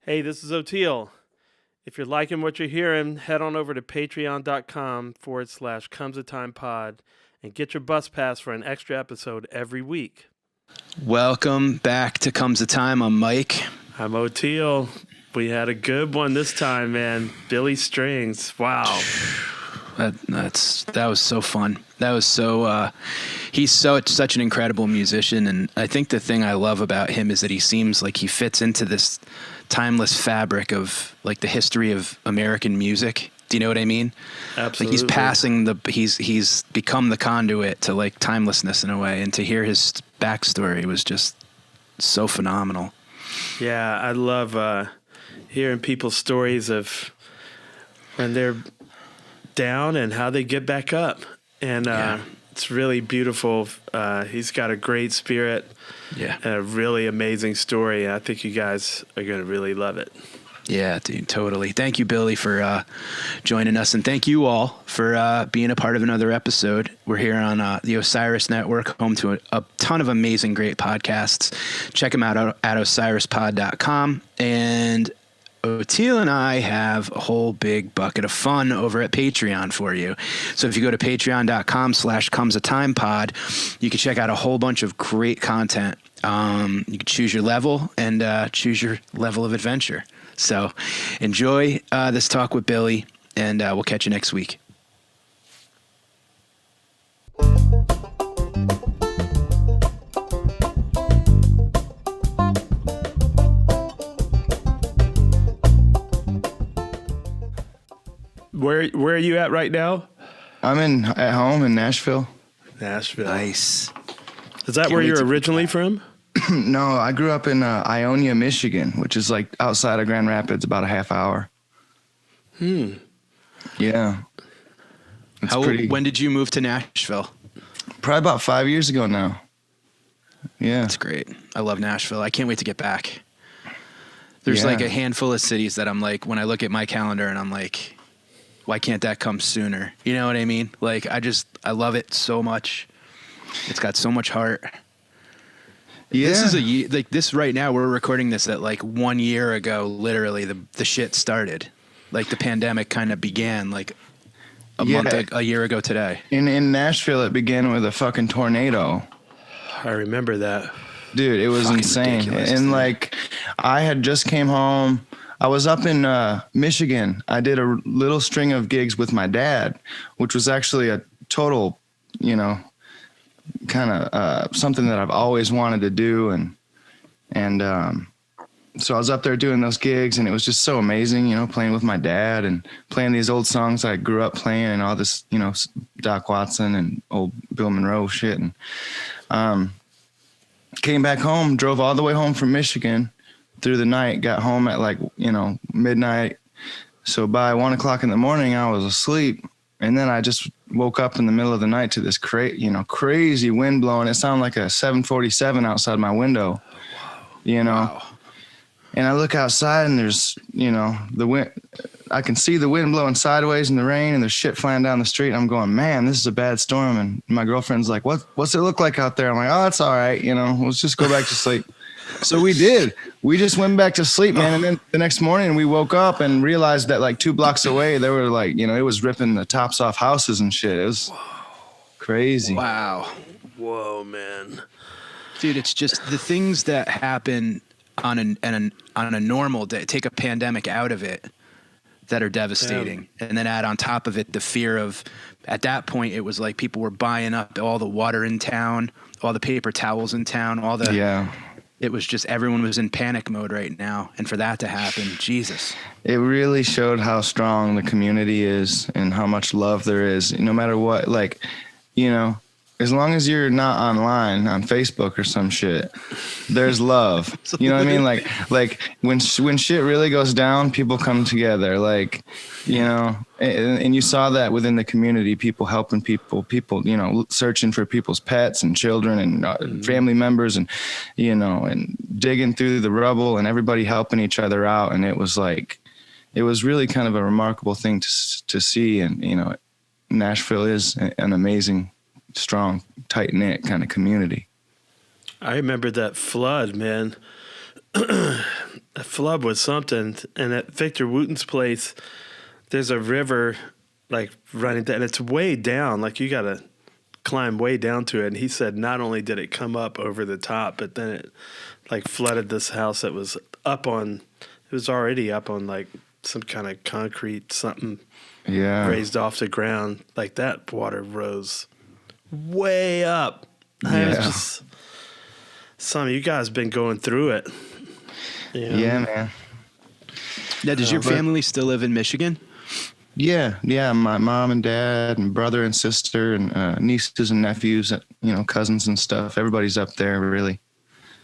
Hey, this is Oteil. If you're liking what you're hearing, head on over to patreon.com/comes a time pod and get your bus pass for an extra episode every week. Welcome back to Comes a Time. I'm Mike. I'm Oteil. We had a good one this time, man. Billy Strings. Wow. That was so fun. That was so. He's such an incredible musician, and I think the thing I love about him is that he seems like he fits into this timeless fabric of like the history of American music. Do you know what I mean? Absolutely. Like he's passing he's become the conduit to like timelessness in a way, and to hear his backstory was just so phenomenal. Yeah, I love hearing people's stories of when they're down and how they get back up. And it's really beautiful. He's got a great spirit. Yeah. And a really amazing story. I think you guys are going to really love it. Yeah, dude, totally. Thank you, Billy, for joining us. And thank you all for being a part of another episode. We're here on the Osiris Network, home to a ton of amazing, great podcasts. Check them out at osirispod.com. And Oteil and I have a whole big bucket of fun over at Patreon for you. So if you go to patreon.com/comesatimepod, you can check out a whole bunch of great content. You can choose your level and choose your level of adventure. So enjoy this talk with Billy, and we'll catch you next week. Where are you at right now? I'm at home in Nashville. Nashville. Nice. Is that where you're originally from? No, I grew up in Ionia, Michigan, which is like outside of Grand Rapids, about a half hour. Yeah. When did you move to Nashville? Probably about 5 years ago now. Yeah. That's great. I love Nashville. I can't wait to get back. There's like a handful of cities that I'm like, when I look at my calendar and I'm like, why can't that come sooner? You know what I mean? Like, I love it so much. It's got so much heart. Yeah. This is like this right now. We're recording this at like 1 year ago. Literally, the shit started. Like the pandemic kind of began like a year ago today. In Nashville, it began with a fucking tornado. I remember that. Dude, it was Fucking insane. ridiculous, And dude. like, I had just came home. I was up in Michigan. I did a little string of gigs with my dad, which was actually a total, kind of something that I've always wanted to do. And so I was up there doing those gigs, and it was just so amazing, playing with my dad and playing these old songs I grew up playing, and all this, Doc Watson and old Bill Monroe shit. And came back home, drove all the way home from Michigan through the night, got home at like, midnight. So by 1 o'clock in the morning, I was asleep. And then I just woke up in the middle of the night to this crazy wind blowing. It sounded like a 747 outside my window, Wow. And I look outside and there's, the wind, I can see the wind blowing sideways in the rain, and there's shit flying down the street. I'm going, man, this is a bad storm. And my girlfriend's like, what's it look like out there? I'm like, oh, it's all right. Let's just go back to sleep. So we did. We just went back to sleep, man. And then the next morning we woke up and realized that like 2 blocks away, they were like, it was ripping the tops off houses and shit. It was crazy. Wow. Whoa, man. Dude, it's just the things that happen on a normal day, take a pandemic out of it, that are devastating. Yeah. And then add on top of it the fear of, at that point, it was like people were buying up all the water in town, all the paper towels in town, it was just everyone was in panic mode right now. And for that to happen, Jesus. It really showed how strong the community is and how much love there is, no matter what, as long as you're not online on Facebook or some shit, there's love. You know what I mean? Like when shit really goes down, people come together, and you saw that within the community, people helping people, searching for people's pets and children and family members, and, and digging through the rubble, and everybody helping each other out. And it was really kind of a remarkable thing to see. And, Nashville is an amazing, strong, tight-knit kind of community. I remember that flood, man. a flub was something. And at Victor Wooten's place, there's a river like running down, and it's way down. Like you got to climb way down to it. And he said not only did it come up over the top, but then it like flooded this house that was it was already up on like some kind of concrete, something raised off the ground. Like that water rose way up. Some of you guys been going through it. You know? Yeah, man. Now, does your family still live in Michigan? Yeah. My mom and dad and brother and sister and nieces and nephews, cousins and stuff. Everybody's up there, really.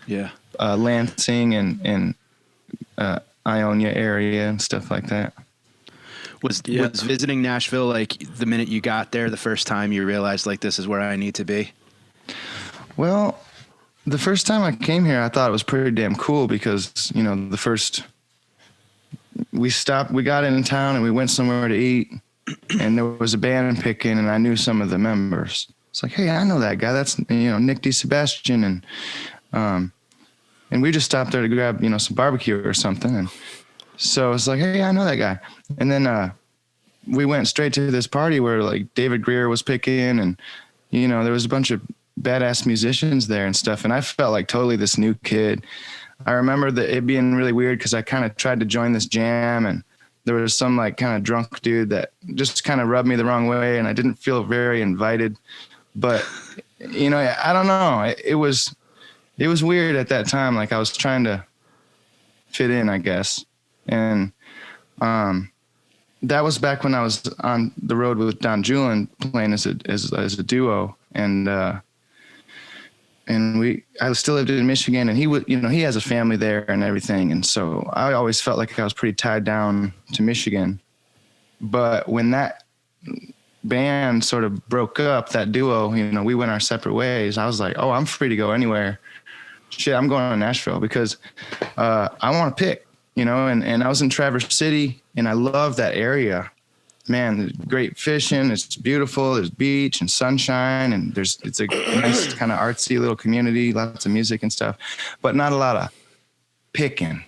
Yeah. Lansing and Ionia area and stuff like that. Was visiting Nashville like the minute you got there, the first time you realized like this is where I need to be? Well, the first time I came here, I thought it was pretty damn cool because, we got in town and we went somewhere to eat and there was a band picking and I knew some of the members. It's like, hey, I know that guy. That's, Nick DeSebastian. And we just stopped there to grab, some barbecue or something. And so it's like, hey, I know that guy. And then we went straight to this party where like David Greer was picking and, there was a bunch of badass musicians there and stuff. And I felt like totally this new kid. I remember that it being really weird because I kind of tried to join this jam and there was some like kind of drunk dude that just kind of rubbed me the wrong way and I didn't feel very invited. But, I don't know. It was weird at that time. Like I was trying to fit in, I guess. And that was back when I was on the road with Don Julian playing as a duo. And I still lived in Michigan and he has a family there and everything. And so I always felt like I was pretty tied down to Michigan. But when that band sort of broke up, that duo, we went our separate ways. I was like, oh, I'm free to go anywhere. Shit, I'm going to Nashville because I want to pick, and I was in Traverse City and I love that area. Man, there's great fishing. It's beautiful. There's beach and sunshine and it's a nice kind of artsy little community, lots of music and stuff, but not a lot of picking.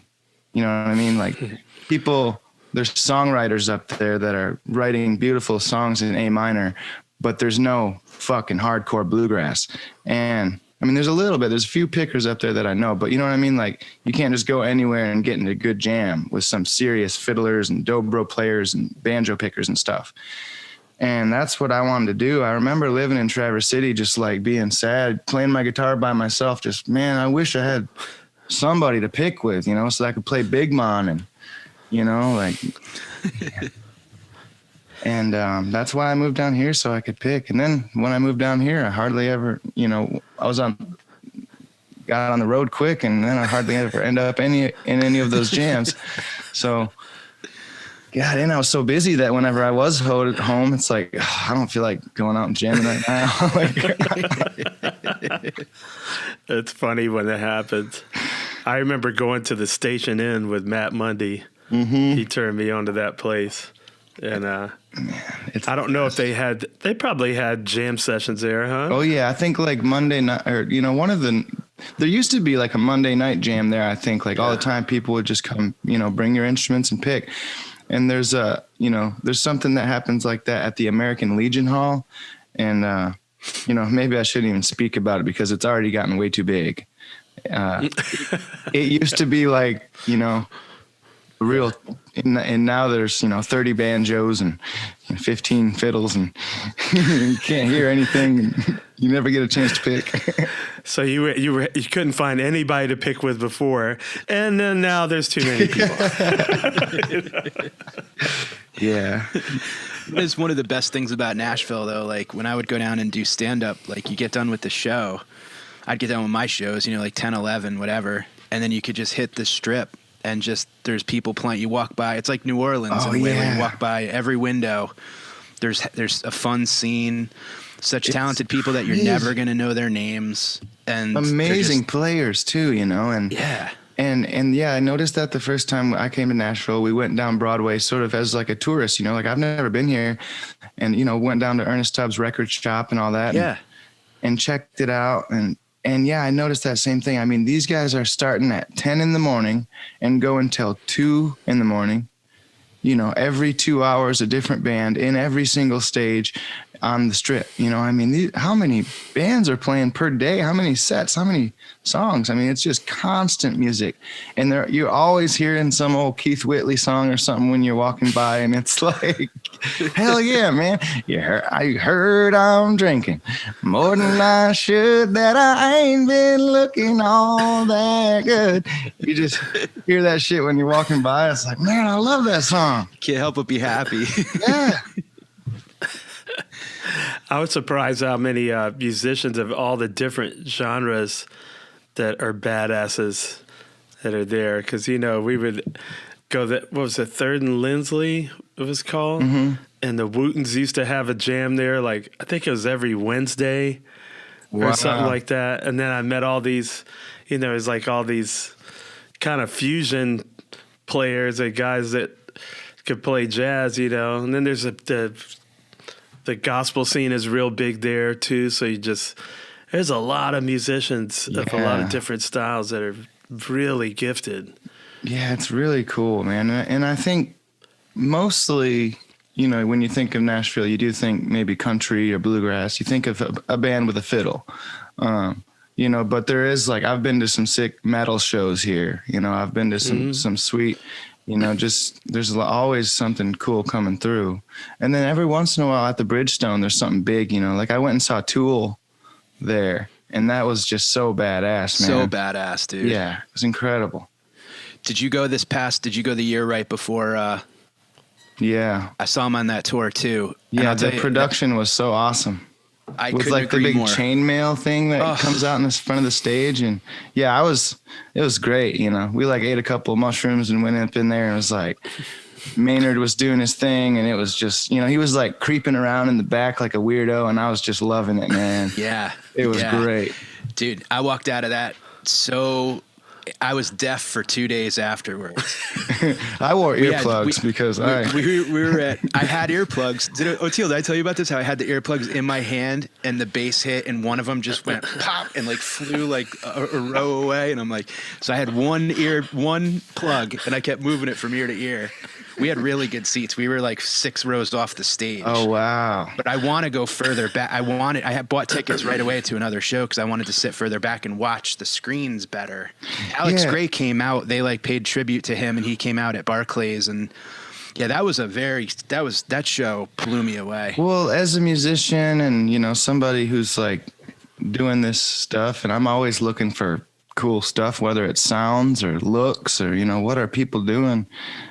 You know what I mean? Like there's songwriters up there that are writing beautiful songs in A minor, but there's no fucking hardcore bluegrass. And I mean, there's a few pickers up there that I know, but you know what I mean? Like you can't just go anywhere and get into a good jam with some serious fiddlers and dobro players and banjo pickers and stuff. And that's what I wanted to do. I remember living in Traverse City, just like being sad, playing my guitar by myself. Just, man, I wish I had somebody to pick with, so that I could play Big Mon and, And that's why I moved down here so I could pick. And then when I moved down here, I hardly ever, got on the road quick, and then I hardly ever end up in any of those jams. So, God, and I was so busy that whenever I was at home, it's like, I don't feel like going out and jamming right now. It's funny when it happens. I remember going to the Station Inn with Matt Mundy. Mm-hmm. He turned me onto that place. And I don't know if they probably had jam sessions there, huh? Oh yeah, I think like Monday night, or there used to be like a Monday night jam there. I think like all the time people would just come, bring your instruments and pick. And there's there's something that happens like that at the American Legion Hall, and maybe I shouldn't even speak about it because it's already gotten way too big. It used to be like real, and now there's 30 banjos and 15 fiddles and you can't hear anything and you never get a chance to pick. So you couldn't find anybody to pick with before, and then now there's too many people. Yeah. It's one of the best things about Nashville though. Like when I would go down and do stand up, like you get done with the show, I'd get done with my shows, like 10, 11, whatever, and then you could just hit the strip. And just there's people playing. You walk by. It's like New Orleans. You walk by every window. There's a fun scene. Such talented people that you're never gonna know their names. And amazing players too. And yeah. And I noticed that the first time I came to Nashville, we went down Broadway sort of as like a tourist. Like I've never been here, and went down to Ernest Tubbs record shop and all that. Yeah. And checked it out, and And yeah, I noticed that same thing. I mean, these guys are starting at 10 in the morning and go until 2 in the morning. You know, every 2 hours, a different band in every single stage on the strip. You know, I mean, how many bands are playing per day? How many sets? How many songs? I mean, it's just constant music. And you're always hearing some old Keith Whitley song or something when you're walking by. And it's like, hell yeah, man. I heard I'm drinking more than I should, that I ain't been looking all that good. You just hear that shit when you're walking by. It's like, man, I love that song. Can't help but be happy. Yeah. I was surprised how many musicians of all the different genres that are badasses that are there. Because, you know, we would go, what was it, Third and Lindsley it was called? Mm-hmm. And the Wootens used to have a jam there, like, I think it was every Wednesday or something like that. And then I met all these, you know, it's like all these kind of fusion players and guys that could play jazz, you know. And then there's the gospel scene is real big there too. So there's a lot of musicians of a lot of different styles that are really gifted. Yeah, it's really cool, man. And I think mostly, you know, when you think of Nashville, you do think maybe country or bluegrass. You think of a band with a fiddle, you know, but there is, like, I've been to some sick metal shows here. You know, I've been to some sweet, you know, just there's always something cool coming through. And then every once in a while at the Bridgestone, there's something big, you know, like I went and saw Tool there, and that was just so badass, man. So badass, dude. Yeah, it was incredible. Did you go the year right before? Yeah. I saw him on that tour too. Yeah, the production was so awesome. With like the big more. chainmail thing that comes out in the front of the stage. And yeah, it was great. You know, we like ate a couple of mushrooms and went up in there, and it was like Maynard was doing his thing, and it was just, you know, he was like creeping around in the back like a weirdo, and I was just loving it, man. Yeah. It was great. Dude, I walked out of that I was deaf for 2 days afterwards. I wore earplugs because I had earplugs. Oteil, did I tell you about this? How I had the earplugs in my hand and the bass hit and one of them just went pop and like flew like a row away. And I'm like, so I had one plug and I kept moving it from ear to ear. We had really good seats. We were like 6 rows off the stage. Oh, wow. But I want to go further back. I had bought tickets right away to another show because I wanted to sit further back and watch the screens better. Alex Gray came out. They like paid tribute to him, and he came out at Barclays. And yeah, that show blew me away. Well, as a musician and, you know, somebody who's like doing this stuff, and I'm always looking for cool stuff, whether it's sounds or looks or, you know, what are people doing?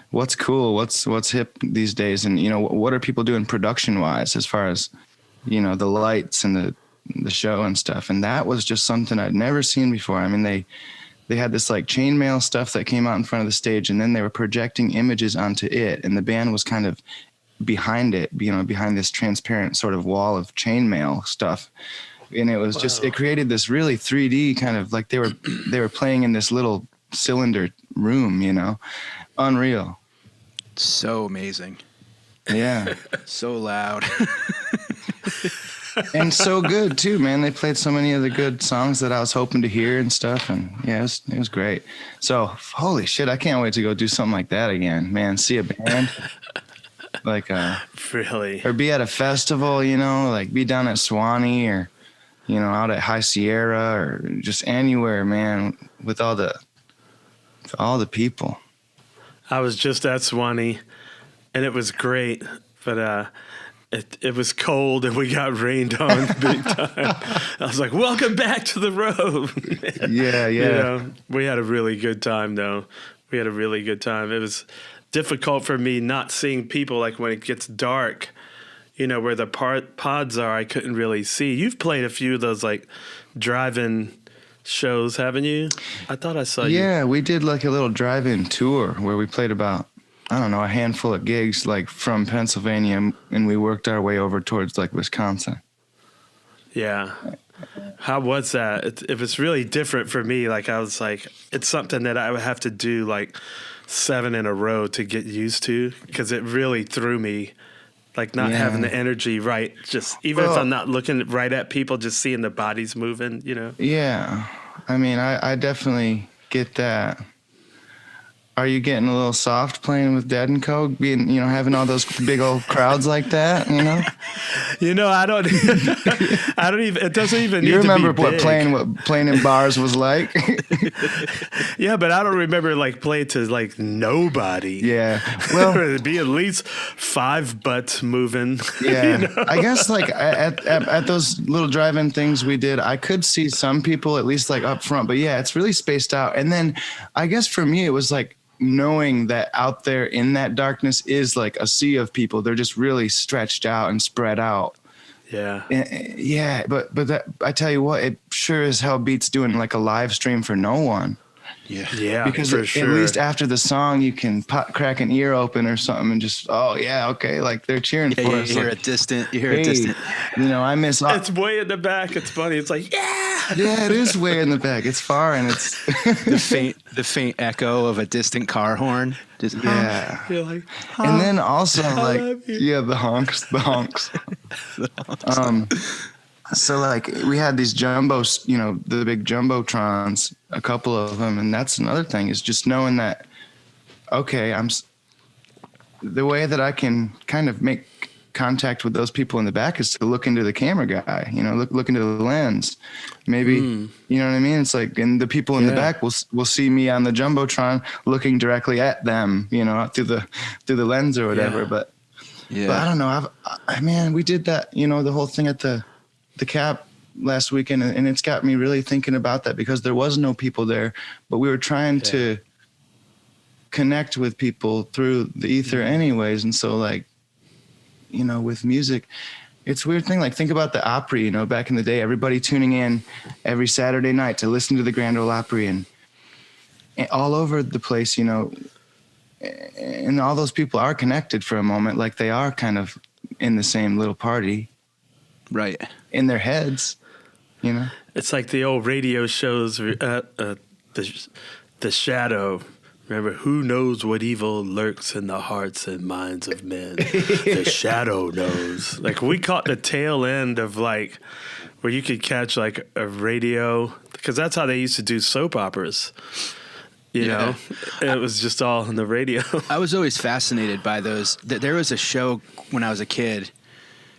What's cool? What's hip these days? And, you know, what are people doing production wise as far as, you know, the lights and the show and stuff? And that was just something I'd never seen before. I mean, they had this like chainmail stuff that came out in front of the stage, and then they were projecting images onto it, and the band was kind of behind it, you know, behind this transparent sort of wall of chainmail stuff. And it was just, it created this really 3D kind of like they were playing in this little cylinder room, you know, unreal. So amazing. Yeah. So loud. And so good too, man. They played so many of the good songs that I was hoping to hear and stuff. And yeah, it was great. So holy shit, I can't wait to go do something like that again, man. See a band. Like really, or be at a festival, you know, like be down at Swanee or, you know, out at High Sierra or just anywhere, man, with all the people. I was just at Swanee, and it was great, but it was cold, and we got rained on big time. I was like, welcome back to the road. Yeah. You know, we had a really good time, though. We had a really good time. It was difficult for me not seeing people, like when it gets dark, you know, where the pods are, I couldn't really see. You've played a few of those, like, drive-in shows, haven't you? I thought I saw you. Yeah, we did like a little drive-in tour where we played about, I don't know, a handful of gigs like from Pennsylvania, and we worked our way over towards like Wisconsin. Yeah. How was that? It was really different for me. Like I was like, it's something that I would have to do like 7 in a row to get used to, because it really threw me like not having the energy right. Just even if I'm not looking right at people, just seeing the bodies moving, you know? Yeah. I mean, I definitely get that. Are you getting a little soft playing with Dead and Co? Being, you know, having all those big old crowds like that, you know? You know, I don't even, it doesn't even You need remember to be big. what playing in bars was like? Yeah, but I don't remember like playing to like nobody. Yeah. Well, It'd be at least 5 butts moving. yeah. You know? I guess like at those little drive-in things we did, I could see some people at least like up front, but yeah, it's really spaced out. And then I guess for me, it was like knowing that out there in that darkness is like a sea of people. They're just really stretched out and spread out. Yeah. Yeah. But that, I tell you what, it sure as hell beats doing like a live stream for no one. Yeah, Because for at sure. least after the song, you can crack an ear open or something and just, oh yeah, okay, like they're cheering for us. You hear Like, it distant. You hear it distant. you know, I miss. It's way in the back. It's funny. It's like, yeah. Yeah, it is way in the back. It's far and it's. The faint echo of a distant car horn. Just, Yeah. You're like, And then also love like, you. yeah, the honks. So like we had these jumbos, you know, the big jumbotrons, a couple of them, and that's another thing is just knowing that, okay, the way that I can kind of make contact with those people in the back is to look into the camera guy, you know, look into the lens, maybe, you know what I mean? It's like, and the people in the back will see me on the jumbotron looking directly at them, you know, through the lens or whatever. Yeah. But I don't know. Man, we did that, you know, the whole thing at the Cap last weekend, and it's got me really thinking about that because there was no people there, but we were trying to connect with people through the ether anyways. And so like, you know, with music, it's a weird thing. Like think about the Opry, you know, back in the day, everybody tuning in every Saturday night to listen to the Grand Ole Opry and all over the place, you know, and all those people are connected for a moment. Like they are kind of in the same little party. right. In their heads, you know. It's like the old radio shows, the Shadow. Remember, who knows what evil lurks in the hearts and minds of men? The Shadow knows. Like we caught the tail end of like where you could catch like a radio, because that's how they used to do soap operas. You know, it was just all on the radio. I was always fascinated by those. There was a show when I was a kid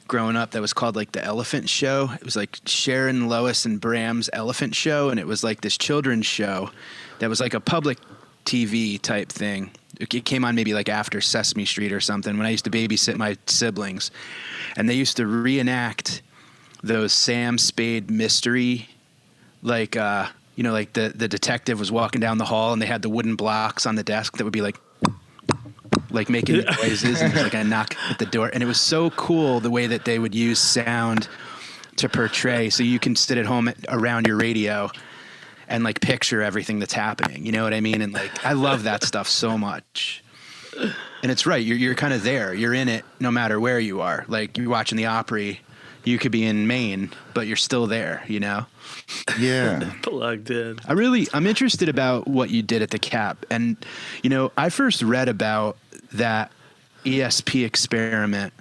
growing up that was called like the Elephant Show. It was like Sharon, Lois, and Bram's Elephant Show, and it was like this children's show that was like a public TV type thing. It came on maybe like after Sesame Street or something when I used to babysit my siblings, and they used to reenact those Sam Spade mystery, like you know, like the detective was walking down the hall and they had the wooden blocks on the desk that would be like making noises, and there's like a knock at the door. And it was so cool the way that they would use sound to portray. So you can sit at home around your radio and like picture everything that's happening. You know what I mean? And like, I love that stuff so much. And it's right. You're kind of there. You're in it no matter where you are. Like you're watching the Opry, you could be in Maine, but you're still there, you know? Yeah. Plugged in. I'm interested about what you did at the Cap. And, you know, I first read about that ESP experiment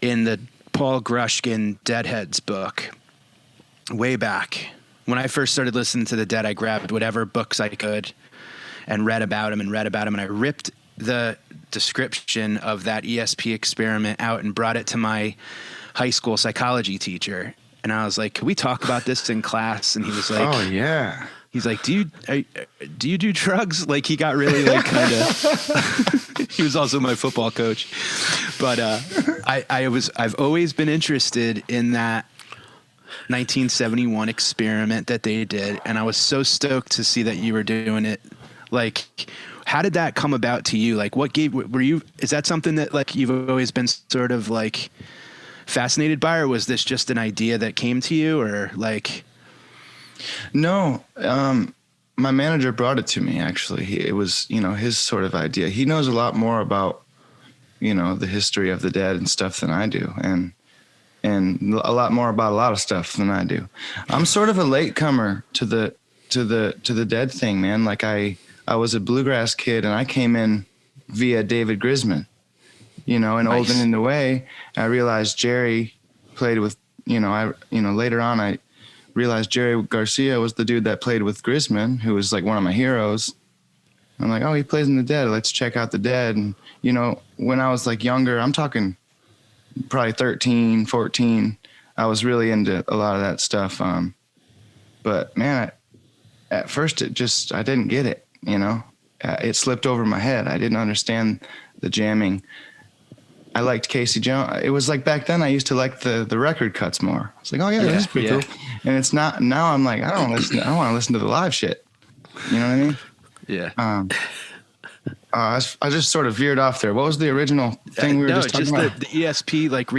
in the Paul Grushkin Deadheads book way back. When I first started listening to the Dead, I grabbed whatever books I could and read about them. And I ripped the description of that ESP experiment out and brought it to my high school psychology teacher. And I was like, can we talk about this in class? And he was like, Oh yeah. he's like, do you do drugs? Like he got really like kind of, he was also my football coach, but I've always been interested in that 1971 experiment that they did. And I was so stoked to see that you were doing it. Like, how did that come about to you? Like is that something that like you've always been sort of like fascinated by, or was this just an idea that came to you, or like? No, my manager brought it to me, actually. It was, you know, his sort of idea. He knows a lot more about, you know, the history of the Dead and stuff than I do, and a lot more about a lot of stuff than I do. I'm sort of a latecomer to the Dead thing, man. Like I was a bluegrass kid, and I came in via David Grisman. and Nice. Olden in the Way, I realized Jerry played with, later on I realized Jerry Garcia was the dude that played with Grisman, who was like one of my heroes. I'm like, oh, he plays in the Dead. Let's check out the Dead. And, when I was like younger, I'm talking probably 13, 14, I was really into a lot of that stuff. But man, at first I didn't get it, it slipped over my head. I didn't understand the jamming. I liked Casey Jones. It was like back then I used to like the record cuts more. I was like, oh yeah, this is pretty cool. And it's not, now I'm like, I want to listen to the live shit. You know what I mean? Yeah. I just sort of veered off there. What was the original thing we were just talking about? The ESP, like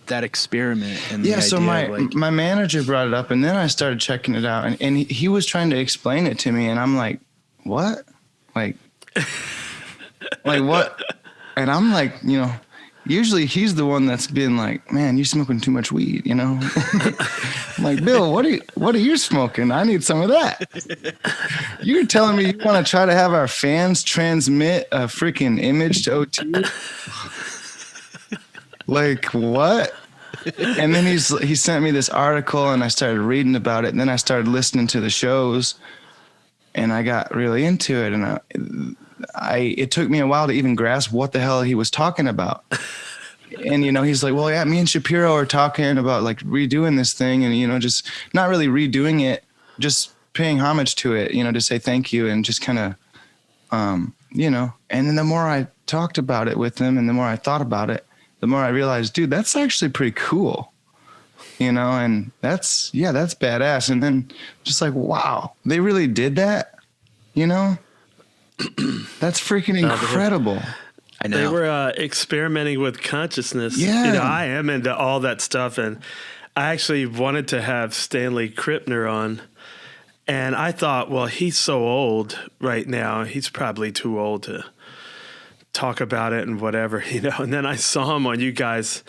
that experiment. And so my manager brought it up, and then I started checking it out, and he was trying to explain it to me, and I'm like, what? Like what? And I'm like, usually he's the one that's been like, man, you smoking too much weed, I'm like, Bill, what are you smoking? I need some of that. You're telling me you want to try to have our fans transmit a freaking image to OT? Like, what? And then he sent me this article, and I started reading about it, and then I started listening to the shows, and I got really into it, and it took me a while to even grasp what the hell he was talking about. And, he's like, well, yeah, me and Shapiro are talking about like redoing this thing, and, just not really redoing it, just paying homage to it, to say thank you, and just kind of, and then the more I talked about it with him and the more I thought about it, the more I realized, dude, that's actually pretty cool, and that's badass. And then just like, wow, they really did that, That's freaking incredible. I know. They were experimenting with consciousness. Yeah. I am into all that stuff. And I actually wanted to have Stanley Krippner on. And I thought, well, he's so old right now. He's probably too old to talk about it and whatever, And then I saw him on you guys'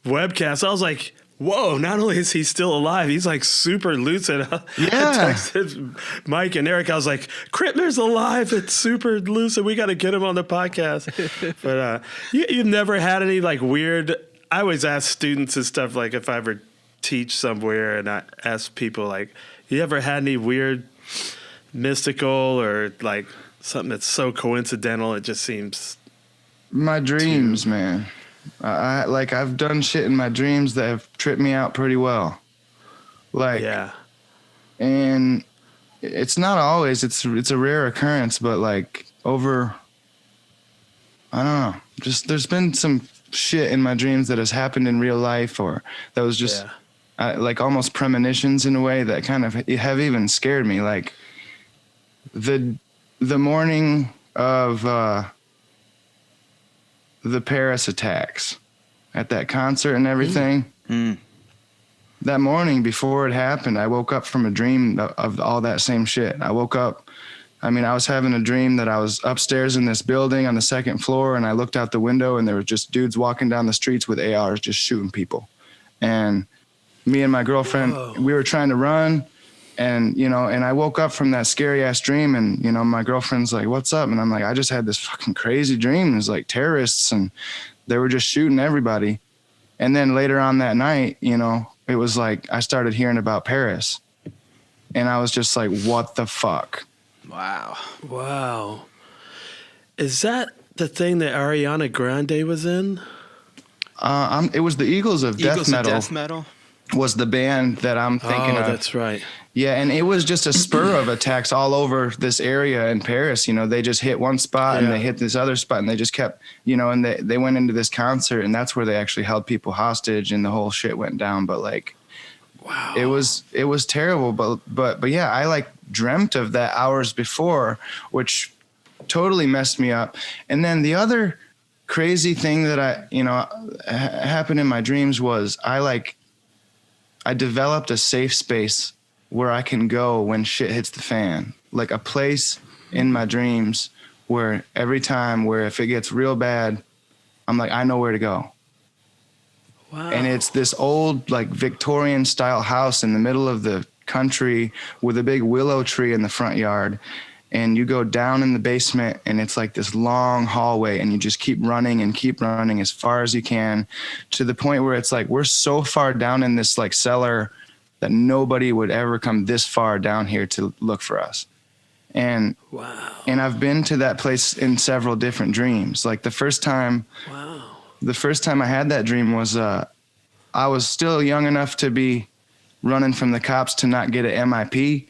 webcast. I was like, whoa, not only is he still alive, he's like super lucid. Yeah. I texted Mike and Eric. I was like, Krippner's alive. It's super lucid. We got to get him on the podcast. But you've never had any like weird, I always ask students and stuff, like if I ever teach somewhere and I ask people like, you ever had any weird mystical or like something that's so coincidental it just seems. My dreams, man. I've done shit in my dreams that have tripped me out pretty well. And it's not always, it's a rare occurrence, but like over, I don't know, just there's been some shit in my dreams that has happened in real life, or that was just like almost premonitions in a way that kind of have even scared me. Like the morning of the Paris attacks at that concert and everything. That morning before it happened, I woke up from a dream of all that same shit. I woke up, I was having a dream that I was upstairs in this building on the second floor, and I looked out the window and there were just dudes walking down the streets with ARs just shooting people. And me and my girlfriend, we were trying to run, and, and I woke up from that scary ass dream, and, my girlfriend's like, what's up? And I'm like, I just had this fucking crazy dream. It was like terrorists, and they were just shooting everybody. And then later on that night, it was like, I started hearing about Paris, and I was just like, what the fuck? Wow. Is that the thing that Ariana Grande was in? It was the Eagles of Death Metal. Was the band that I'm thinking of. That's right. Yeah, and it was just a spur of attacks all over this area in Paris. They just hit one spot and they hit this other spot, and they just kept, and they went into this concert, and that's where they actually held people hostage, and the whole shit went down. But like, wow, it was terrible. But yeah, I like dreamt of that hours before, which totally messed me up. And then the other crazy thing that happened in my dreams was I developed a safe space where I can go when shit hits the fan, like a place in my dreams where every time where if it gets real bad, I'm like, I know where to go. Wow. And it's this old like Victorian style house in the middle of the country with a big willow tree in the front yard. and you go down in the basement, and it's like this long hallway, and you just keep running as far as you can, to the point where it's like we're so far down in this like cellar that nobody would ever come this far down here to look for us. And wow. And I've been to that place in several different dreams. Like the first time I had that dream was I was still young enough to be running from the cops to not get an MIP.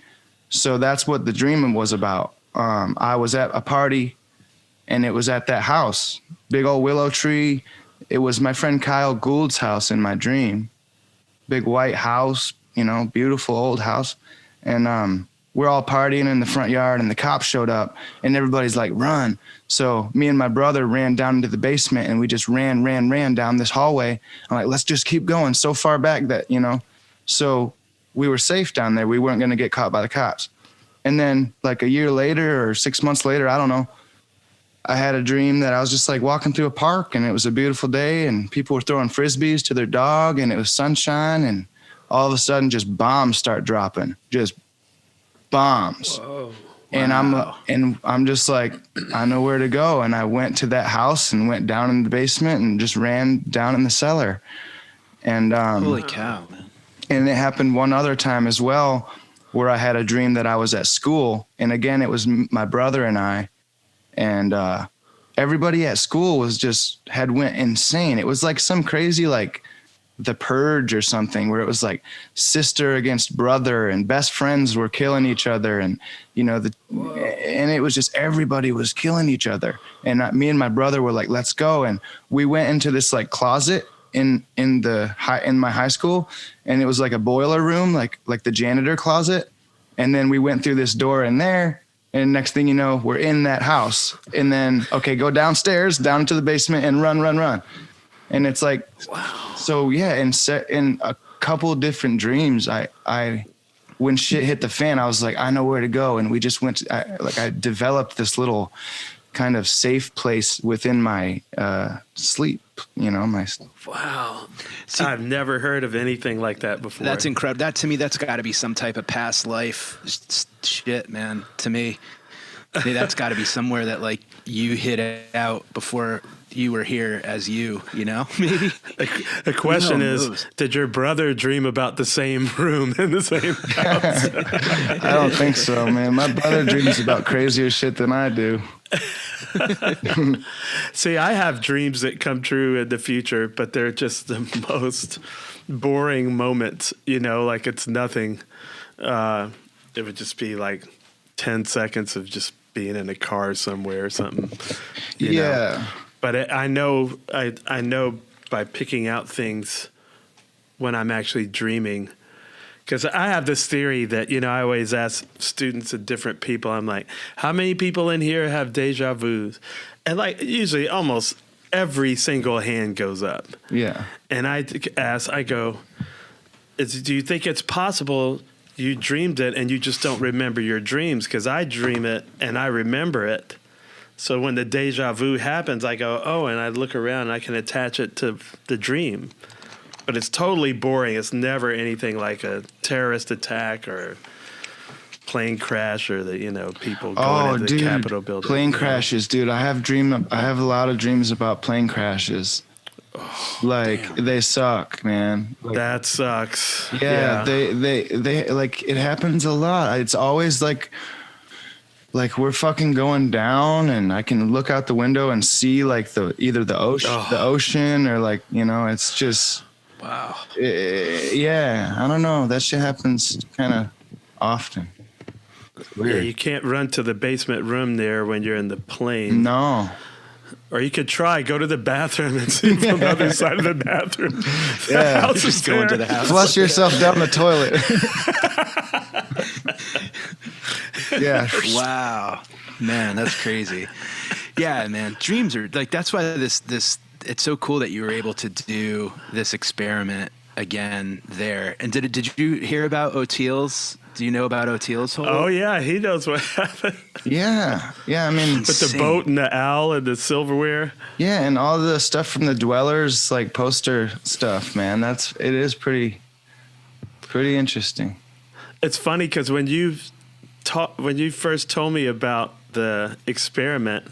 So that's what the dream was about. I was at a party, and it was at that house, big old willow tree. It was my friend Kyle Gould's house in my dream. Big white house, you know, beautiful old house. And we're all partying in the front yard, and the cops showed up, and everybody's like, run. So me and my brother ran down into the basement, and we just ran down this hallway. I'm like, let's just keep going so far back that, you know. So we were safe down there. We weren't going to get caught by the cops. And then like a year later or 6 months later, I don't know, I had a dream that I was just like walking through a park, and it was a beautiful day, and people were throwing Frisbees to their dog, and it was sunshine, and all of a sudden just bombs start dropping, just bombs. Whoa. And I'm just like, I know where to go. And I went to that house and went down in the basement and just ran down in the cellar. And holy cow, man. And it happened one other time as well, where I had a dream that I was at school. And again, it was my brother and I, and everybody at school had went insane. It was like some crazy, like The Purge or something, where it was like sister against brother, and best friends were killing each other. And, you know, and it was just, everybody was killing each other. And me and my brother were like, let's go. And we went into this like closet in my high school, and it was like a boiler room, like the janitor closet. And then we went through this door in there, and next thing you know, we're in that house. And then, okay, go downstairs, down into the basement, and run. And it's like, wow. So yeah, in a couple different dreams, I when shit hit the fan, I was like, I know where to go. And we just went, I developed this little kind of safe place within my sleep, you know, wow. See, I've never heard of anything like that before. That's incredible. That, to me, that's got to be some type of past life shit, man. To me, that's got to be somewhere that like you hit it out before you were here as you know, maybe. The question is, did your brother dream about the same room in the same house? I don't think so, man. My brother dreams about crazier shit than I do. See, I have dreams that come true in the future, but they're just the most boring moments, you know, like it's nothing. It would just be like 10 seconds of just being in a car somewhere or something. You know? But I know by picking out things when I'm actually dreaming, because I have this theory that, you know, I always ask students and different people, I'm like, how many people in here have deja vus? And like usually almost every single hand goes up. Yeah. And I go, do you think it's possible you dreamed it and you just don't remember your dreams? Because I dream it and I remember it. So when the deja vu happens, I go, oh, and I look around and I can attach it to the dream. But it's totally boring. It's never anything like a terrorist attack or plane crash or people going into the Capitol building. Plane crashes, dude. I have a lot of dreams about plane crashes. Oh, damn. They suck, man. That sucks. Yeah. They like, it happens a lot. It's always like we're fucking going down, and I can look out the window and see like either the ocean or like, you know, it's just, wow. Yeah. I don't know. That shit happens kind of often. Yeah. You can't run to the basement room there when you're in the plane. No. Or you could go to the bathroom and see from the other side of the bathroom. Yeah. Just go into the house. Flush yourself down the toilet. Yeah. Wow, man, that's crazy. Yeah, man, dreams are like, that's why this it's so cool that you were able to do this experiment again there. And did you hear about O'Teal's? Do you know about O'Teal's whole? Oh yeah, he knows what happened. Yeah. I mean, with the boat and the owl and the silverware. Yeah, and all the stuff from the Dwellers, like poster stuff, man. It is pretty interesting. It's funny because when you when you first told me about the experiment,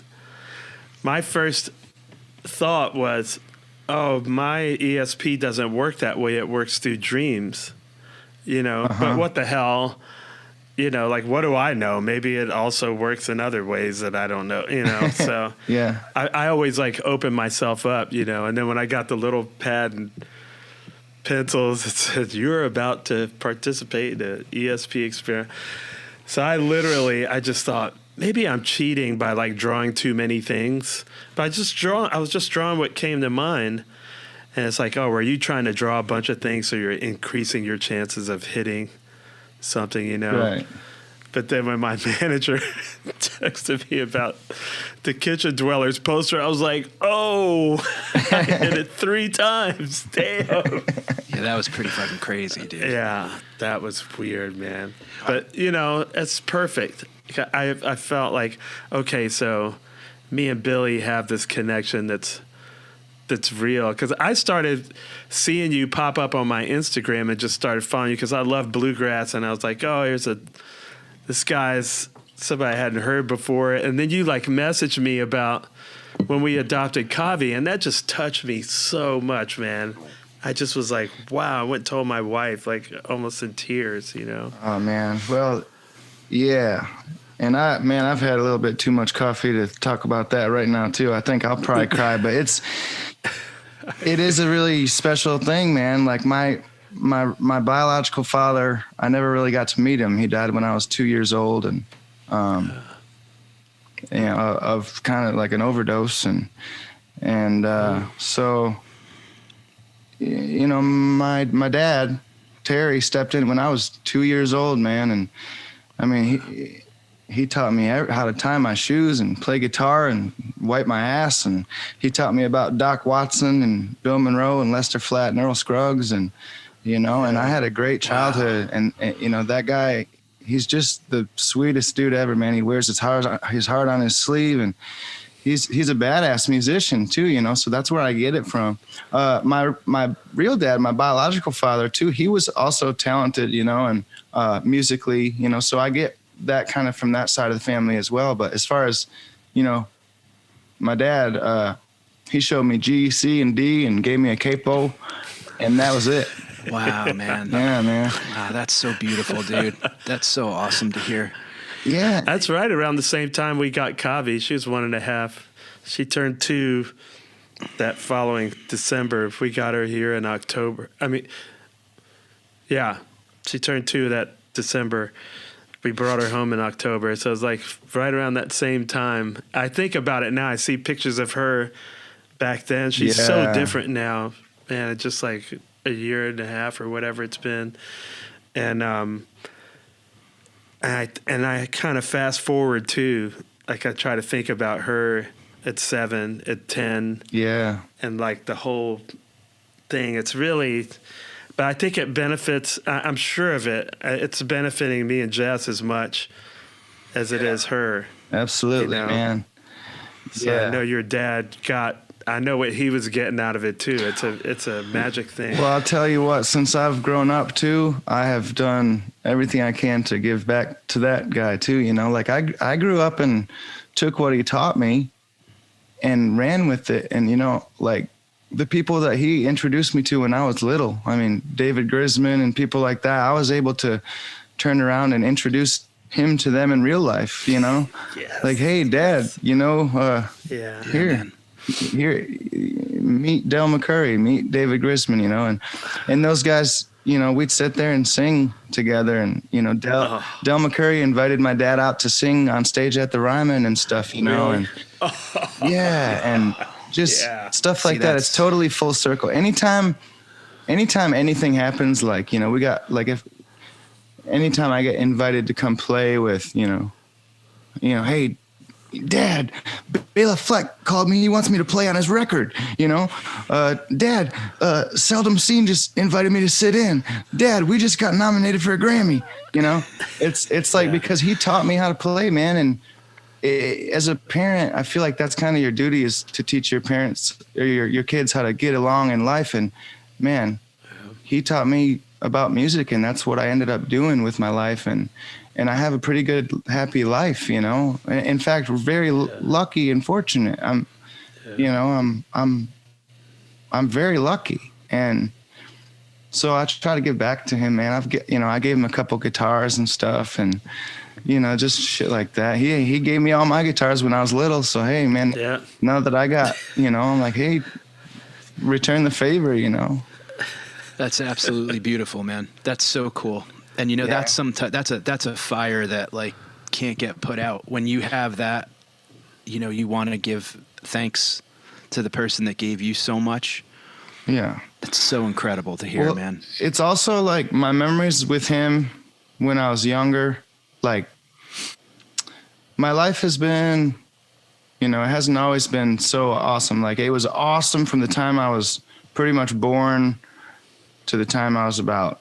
my first thought was, oh, my ESP doesn't work that way. It works through dreams, but what the hell, like, what do I know? Maybe it also works in other ways that I don't know, so Yeah. I always like open myself up, and then when I got the little pad and pencils, it said, you're about to participate in an ESP experiment. So I just thought, maybe I'm cheating by like drawing too many things, but I was just drawing what came to mind. And it's like, oh, were you trying to draw a bunch of things so you're increasing your chances of hitting something, Right. But then when my manager texted me about the Kitchen Dwellers poster, I was like, oh, I hit it 3 times. Damn. Yeah, that was pretty fucking crazy, dude. Yeah, that was weird, man. But, it's perfect. I felt like, okay, so me and Billy have this connection that's real. Because I started seeing you pop up on my Instagram and just started following you because I love bluegrass. And I was like, oh, this guy's somebody I hadn't heard before. And then you like messaged me about when we adopted Kavi, and that just touched me so much, man. I just was like, wow. I went and told my wife, like almost in tears, Oh man. Well, yeah. And I've had a little bit too much coffee to talk about that right now too. I think I'll probably cry, but it is a really special thing, man. Like my biological father, I never really got to meet him. He died when I was 2 years old, and of kind of like an overdose, and so my dad Terry stepped in when I was 2 years old, man, and I mean he taught me how to tie my shoes and play guitar and wipe my ass, and he taught me about Doc Watson and Bill Monroe and Lester Flatt and Earl Scruggs, and and I had a great childhood. Wow. And that guy, he's just the sweetest dude ever, man. He wears his heart on his sleeve, and he's a badass musician too, so that's where I get it from. My real dad, my biological father too, he was also talented, and musically, so I get that kind of from that side of the family as well. But as far as, my dad, he showed me G, C, and D and gave me a capo, and that was it. Wow, man. Yeah, man. Wow, that's so beautiful, dude. That's so awesome to hear. Yeah. That's right. Around the same time we got Kavi, she was 1.5. She turned 2 that following December. We got her here in October. I mean, yeah, she turned 2 that December. We brought her home in October. So it was like right around that same time. I think about it now. I see pictures of her back then. She's so different now. Man, it's just like a year and a half or whatever it's been. And I kind of fast forward too. Like I try to think about her at 7, at 10. Yeah. And like the whole thing. It's really, but I think it benefits, I'm sure of it. It's benefiting me and Jess as much as it is her. Absolutely, man. So I know your dad I know what he was getting out of it too. It's a magic thing. Well, I'll tell you what, since I've grown up too, I have done everything I can to give back to that guy too. Like I grew up and took what he taught me and ran with it. And, like the people that he introduced me to when I was little, I mean, David Grisman and people like that, I was able to turn around and introduce him to them in real life, Yes. Like, hey, Dad, here, meet Del McCurry, meet David Grisman, and those guys, we'd sit there and sing together, and Del McCurry invited my dad out to sing on stage at the Ryman and stuff, Really? and just stuff like that. It's totally full circle. Anytime anything happens, like we got like anytime I get invited to come play with, hey, Dad, Bela Fleck called me. He wants me to play on his record. Dad, Seldom Seen just invited me to sit in. Dad, we just got nominated for a Grammy. It's like because he taught me how to play, man. And as a parent, I feel like that's kind of your duty, is to teach your parents or your kids how to get along in life. And man, he taught me about music, and that's what I ended up doing with my life. And and I have a pretty good, happy life, you know. In fact, we're very lucky and fortunate. You know, I'm very lucky. And so I try to give back to him, man. I gave him a couple guitars and stuff, and, you know, just shit like that. He gave me all my guitars when I was little. So, hey, man, now that I got, you know, I'm like, hey, return the favor, you know. That's absolutely beautiful, man. That's so cool. And, you know, that's a fire that, like, can't get put out. When you have that, you know, you want to give thanks to the person that gave you so much. Yeah. It's so incredible to hear, man. It's also like my memories with him when I was younger. Like, my life has been, you know, it hasn't always been so awesome. Like, it was awesome from the time I was pretty much born to the time I was about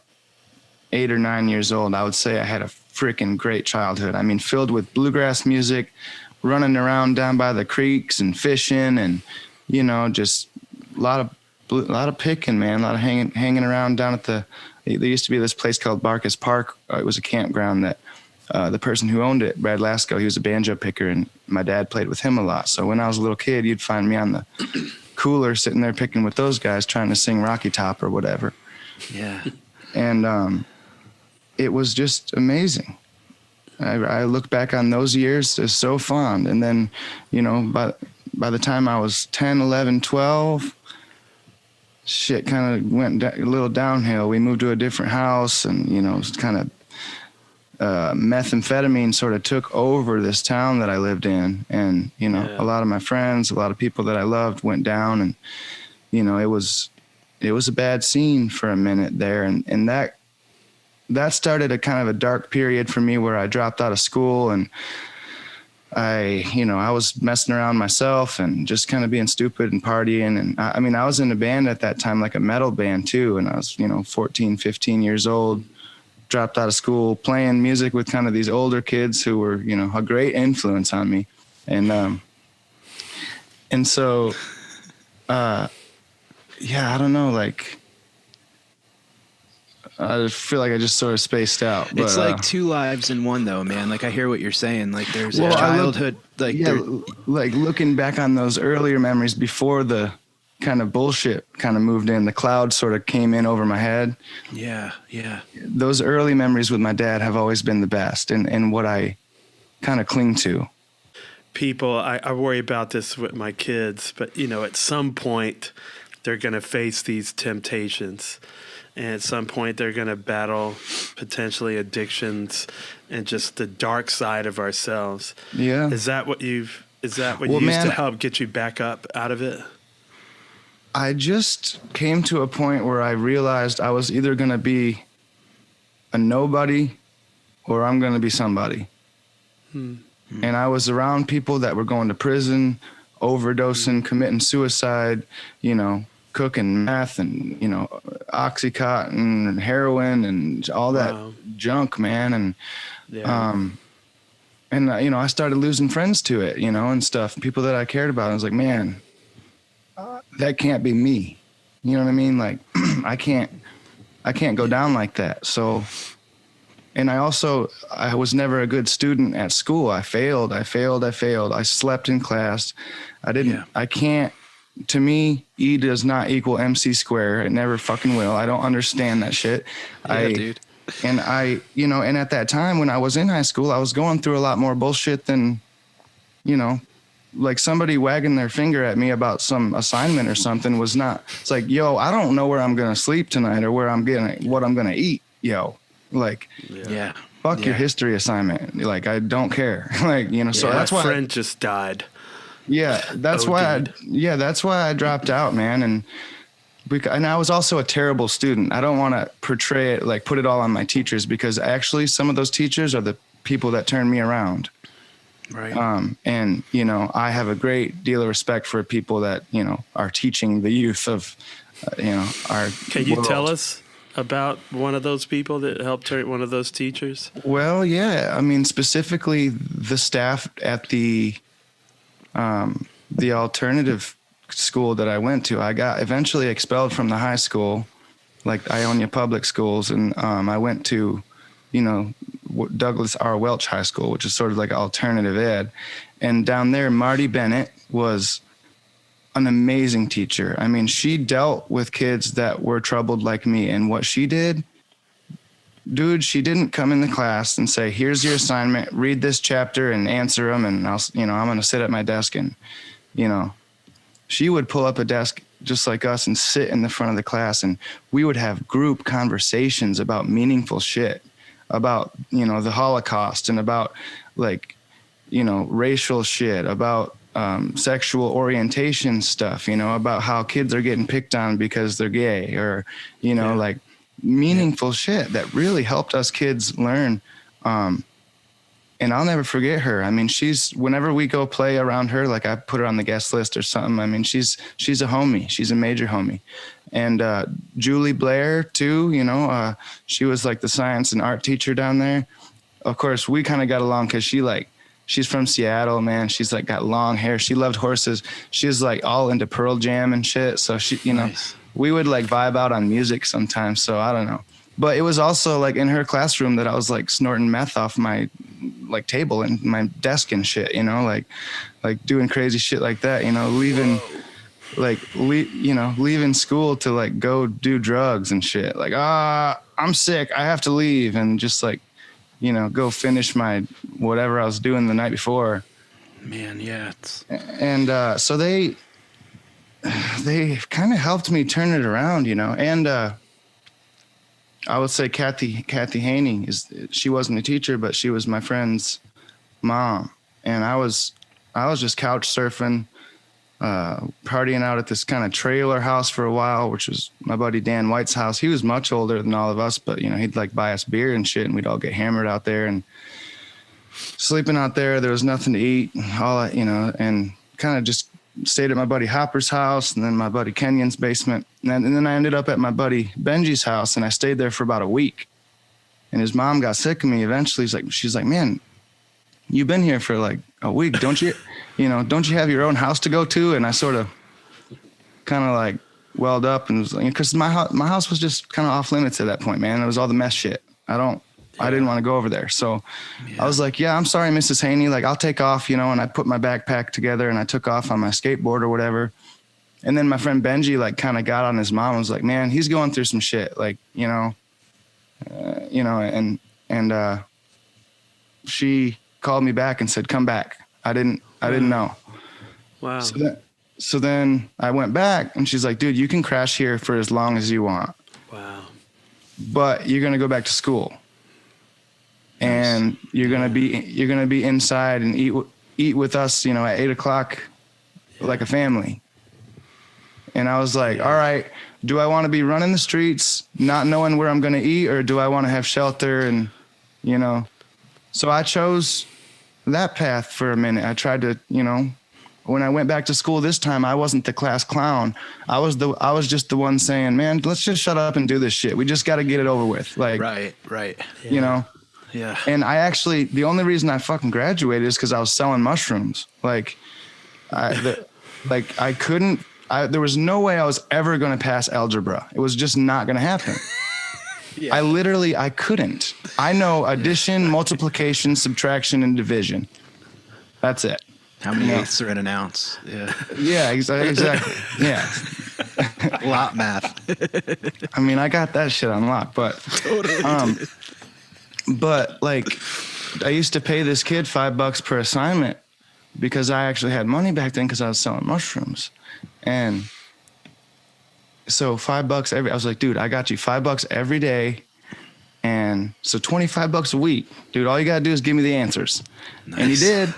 8 or 9 years old. I would say I had a freaking great childhood. I mean, filled with bluegrass music, running around down by the creeks and fishing, and, you know, just a lot of picking, man, a lot of hanging around down at there used to be this place called Barkus Park. It was a campground that the person who owned it, Brad Lasko, he was a banjo picker, and my dad played with him a lot. So when I was a little kid, you'd find me on the cooler sitting there picking with those guys trying to sing Rocky Top or whatever. Yeah. And it was just amazing. I look back on those years as so fond. And then, you know, by the time I was 10, 11, 12, shit kind of went a little downhill. We moved to a different house, and, you know, it's kind of methamphetamine sort of took over this town that I lived in. And, you know, a lot of my friends, a lot of people that I loved went down, and, you know, it was a bad scene for a minute there. And that started a kind of a dark period for me where I dropped out of school, and I was messing around myself and just kind of being stupid and partying. And I mean, I was in a band at that time, like a metal band too. And I was, you know, 14, 15 years old, dropped out of school, playing music with kind of these older kids who were, you know, a great influence on me. And so, I don't know, like, I feel like I just sort of spaced out. But, it's like two lives in one, though, man. Like, I hear what you're saying. Like, there's a childhood. Like looking back on those earlier memories before the kind of bullshit kind of moved in, the cloud sort of came in over my head. Yeah, yeah. Those early memories with my dad have always been the best, and what I kind of cling to. People, I worry about this with my kids, but, you know, at some point they're going to face these temptations. And at some point, they're going to battle potentially addictions and just the dark side of ourselves. Yeah. Is that what used to help get you back up out of it? I just came to a point where I realized I was either going to be a nobody or I'm going to be somebody. And I was around people that were going to prison, overdosing, committing suicide, you know, cooking meth and, you know, Oxycontin and heroin and all that junk, man. And, you know, I started losing friends to it, you know, and stuff, people that I cared about. I was like, man, that can't be me. You know what I mean? Like, I can't go down like that. So, and I was never a good student at school. I failed. I slept in class. To me, E does not equal MC square. It never fucking will. I don't understand that shit. Dude. And you know, and at that time when I was in high school, I was going through a lot more bullshit than, you know, like somebody wagging their finger at me about some assignment or something was not, it's like, yo, I don't know where I'm going to sleep tonight or what I'm going to eat. Yo, like, fuck your history assignment. Like, I don't care. Like, you know, so that's why my friend just died. Yeah, that's why I dropped out, man. And I was also a terrible student. I don't want to portray it, like put it all on my teachers, because actually some of those teachers are the people that turned me around. Right. And, you know, I have a great deal of respect for people that, you know, are teaching the youth of, you know, our Can you tell us about one of those people that helped turn one of those teachers? Well, yeah. I mean, specifically the staff at the alternative school that I went to. I got eventually expelled from the high school, like Ionia Public Schools. And I went to, you know, Douglas R. Welch High School, which is sort of like alternative ed. And down there, Marty Bennett was an amazing teacher. I mean, she dealt with kids that were troubled like me. And what she did, dude, she didn't come in the class and say, here's your assignment, read this chapter and answer them. And I'm going to sit at my desk and, she would pull up a desk just like us and sit in the front of the class. And we would have group conversations about meaningful shit, about, the Holocaust and about racial shit, about sexual orientation stuff, about how kids are getting picked on because they're gay or, meaningful shit that really helped us kids learn. And I'll never forget her. I mean, whenever we go play around her, like I put her on the guest list or something. I mean, she's a homie. She's a major homie. And Julie Blair too, she was like the science and art teacher down there. Of course, we kind of got along because she's from Seattle, man. She's like got long hair. She loved horses. She was like all into Pearl Jam and shit. So she, Nice. We would like vibe out on music sometimes. So I don't know. But it was also like in her classroom that I was like snorting meth off my like table and my desk and shit, like doing crazy shit like that, leaving school to like go do drugs and shit. Like, I'm sick, I have to leave, and just like, go finish my whatever I was doing the night before. Man, yeah. And so they kind of helped me turn it around, and I would say Kathy Haney she wasn't a teacher, but she was my friend's mom. And I was just couch surfing, partying out at this kind of trailer house for a while, which was my buddy Dan White's house. He was much older than all of us, but he'd like buy us beer and shit, and we'd all get hammered out there and sleeping out there. There was nothing to eat, and kind of just stayed at my buddy Hopper's house and then my buddy Kenyon's basement. And then I ended up at my buddy Benji's house, and I stayed there for about a week. And his mom got sick of me eventually. She's like, man, you've been here for like a week. Don't you have your own house to go to? And I sort of kind of like welled up and was like, because my house was just kind of off limits at that point, man. It was all the mess shit. I didn't want to go over there. So I was like, yeah, I'm sorry, Mrs. Haney. Like, I'll take off, and I put my backpack together and I took off on my skateboard or whatever. And then my friend Benji, like, kind of got on his mom and was like, man, he's going through some shit. Like, and she called me back and said, come back. I didn't know. Wow. So then I went back, and she's like, dude, you can crash here for as long as you want. Wow. But you're going to go back to school. And you're gonna be inside and eat with us, at 8:00, like a family. And I was like, all right, do I want to be running the streets, not knowing where I'm gonna eat, or do I want to have shelter? And so I chose that path for a minute. I tried to, when I went back to school this time, I wasn't the class clown. I was just the one saying, man, let's just shut up and do this shit. We just got to get it over with. Like, right. Yeah. And the only reason I fucking graduated is because I was selling mushrooms. Like, there was no way I was ever going to pass algebra. It was just not going to happen. Yeah. I couldn't. I know addition, multiplication, subtraction, and division. That's it. How many eighths are in an ounce? Yeah. Yeah, exactly. Yeah. Lot math. I mean, I got that shit on lock, but totally. But like, I used to pay this kid $5 per assignment because I actually had money back then because I was selling mushrooms. And so $5 I was like, dude, I got you $5 every day. And so $25 a week, dude, all you got to do is give me the answers. Nice. And he did.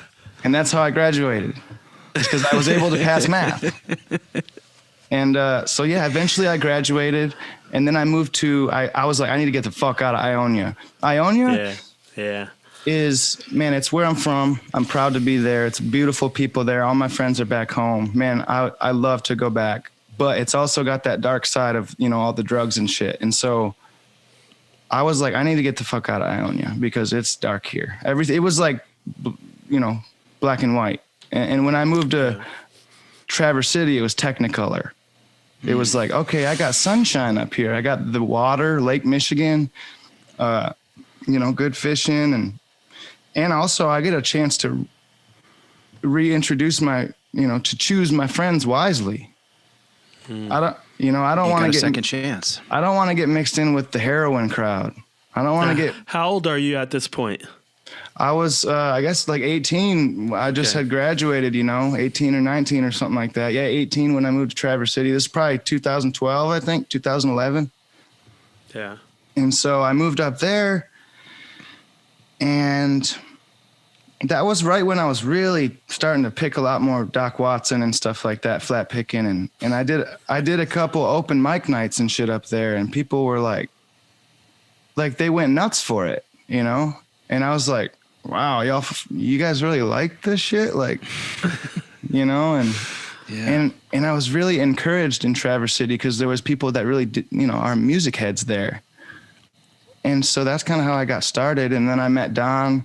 And that's how I graduated, because I was able to pass math. And so, yeah, eventually I graduated. And then I moved to, I was like, I need to get the fuck out of Ionia. Ionia is, man, it's where I'm from. I'm proud to be there. It's beautiful people there. All my friends are back home. Man, I love to go back. But it's also got that dark side of, all the drugs and shit. And so I was like, I need to get the fuck out of Ionia because it's dark here. Everything, it was like, black and white. And when I moved to Traverse City, it was Technicolor. It was like, okay, I got sunshine up here. I got the water, Lake Michigan, good fishing, and also I get a chance to reintroduce to choose my friends wisely. I don't want to get second chance. I don't want to get mixed in with the heroin crowd. I don't want to get. How old are you at this point? I was, I guess, like 18. I just had graduated, 18 or 19 or something like that. Yeah, 18 when I moved to Traverse City. This is probably 2012, I think, 2011. Yeah. And so I moved up there, and that was right when I was really starting to pick a lot more Doc Watson and stuff like that, flat picking. And I did a couple open mic nights and shit up there, and people were like they went nuts for it, And I was like, wow, you guys really like this shit? Like, and I was really encouraged in Traverse City because there was people that really did, are music heads there. And so that's kind of how I got started. And then I met Don.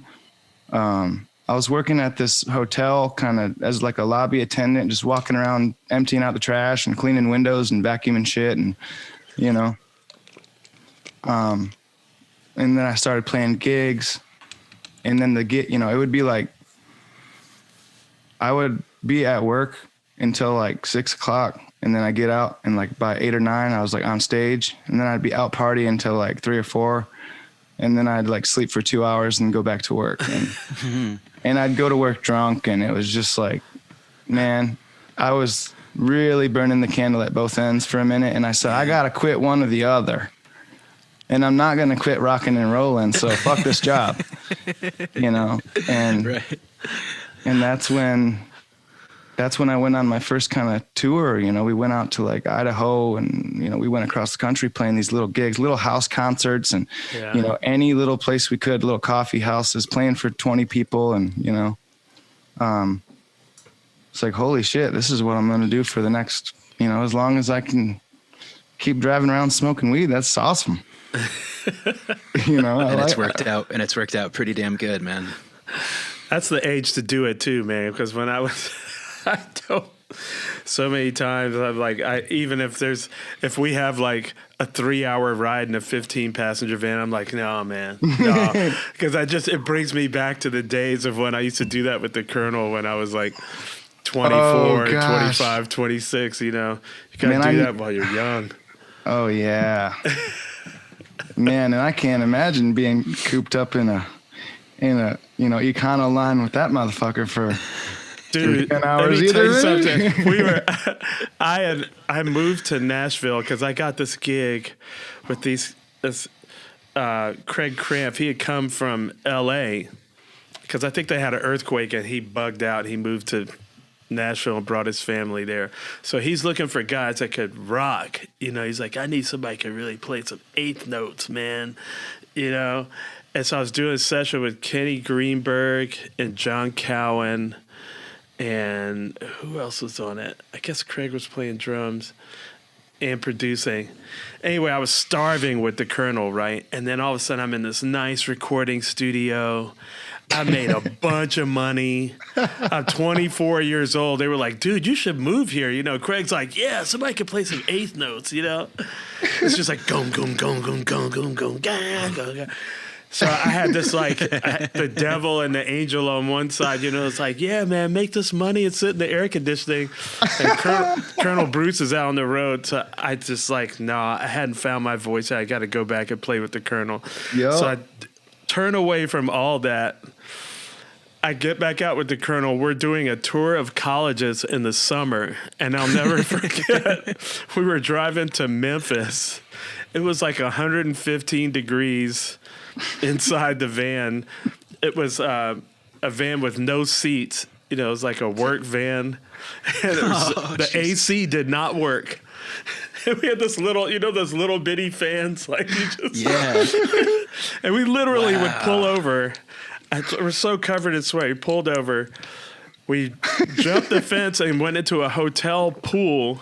I was working at this hotel kind of as like a lobby attendant, just walking around emptying out the trash and cleaning windows and vacuuming shit. And, and then I started playing gigs. And then it would be like, I would be at work until like 6 o'clock. And then I get out and like by 8 or 9, I was like on stage, and then I'd be out partying until like 3 or 4. And then I'd like sleep for 2 hours and go back to work. And, and I'd go to work drunk. And it was just like, man, I was really burning the candle at both ends for a minute. And I said, I got to quit one or the other. And I'm not going to quit rocking and rolling. So fuck this job, and, right. And that's when I went on my first kind of tour. We went out to like Idaho, and, we went across the country playing these little gigs, little house concerts, and, any little place we could, little coffee houses, playing for 20 people. And, it's like, holy shit, this is what I'm going to do for the next, as long as I can keep driving around smoking weed. That's awesome. And it's worked out pretty damn good, man. That's the age to do it too, man. Because when I was, so many times I'm like, even if we have like a 3-hour ride in a 15-passenger van, I'm like, no, man, no, because it brings me back to the days of when I used to do that with the Colonel when I was like 24, 25, 26. You gotta do that while you're young. Oh yeah. Man, and I can't imagine being cooped up in a Econo line with that motherfucker for 10 hours. Let me tell you something. I moved to Nashville because I got this gig with this Craig Cramp. He had come from L.A. because I think they had an earthquake and he bugged out. He moved to Nashville and brought his family there. So he's looking for guys that could rock. He's like, I need somebody who can really play some eighth notes, man. And so I was doing a session with Kenny Greenberg and John Cowan, and who else was on it? I guess Craig was playing drums and producing. Anyway, I was starving with the Colonel, right? And then all of a sudden I'm in this nice recording studio. I made a bunch of money. I'm 24 years old. They were like, dude, you should move here. Craig's like, yeah, somebody could play some eighth notes, It's just like, gong, gong, gong, gong, gong, gong, gong, gong, gong. So I had this like the devil and the angel on one side, it's like, yeah, man, make this money and sit in the air conditioning. And Colonel Bruce is out on the road. So I just like, I hadn't found my voice. I got to go back and play with the Colonel. Yep. So I turn away from all that. I get back out with the Colonel. We're doing a tour of colleges in the summer, and I'll never forget. We were driving to Memphis. It was like 115 degrees inside the van. It was a van with no seats. It was like a work van. And the AC did not work. And we had this little, those little bitty fans, like you just. Yeah. And we literally would pull over. We're so covered in sweat. We pulled over. We jumped the fence and went into a hotel pool.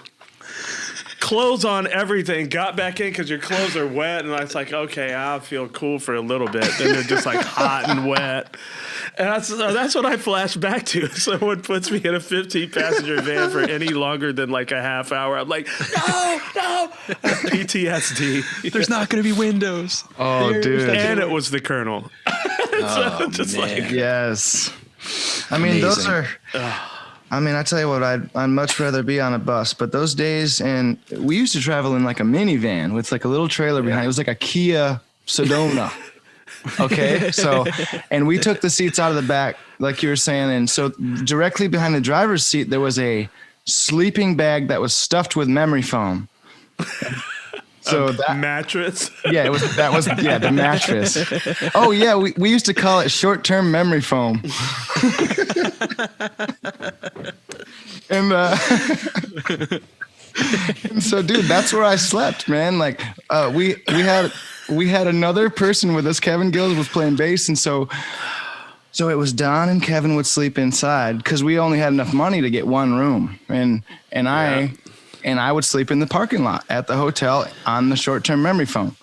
Clothes on, everything. Got back in because your clothes are wet. And I was like, okay, I'll feel cool for a little bit. Then they're just like hot and wet. And that's what I flash back to. If someone puts me in a 15-passenger van for any longer than like a half hour, I'm like, no, PTSD. There's not going to be windows. Oh, dude. And it was the Colonel. Oh, just man. like, Yes. I mean, those are. I mean, I tell you what, I'd much rather be on a bus. But those days, and we used to travel in like a minivan with like a little trailer behind. It was like a Kia Sedona. Okay, so, and we took the seats out of the back, like you were saying, and so directly behind the driver's seat there was a sleeping bag that was stuffed with memory foam. So that mattress. Yeah, the mattress. Oh yeah, we used to call it short-term memory foam. and and so, dude, that's where I slept, man. Like, we had another person with us. Kevin Gills was playing bass, and so it was Don and Kevin would sleep inside because we only had enough money to get one room, and I would sleep in the parking lot at the hotel on the short-term memory foam.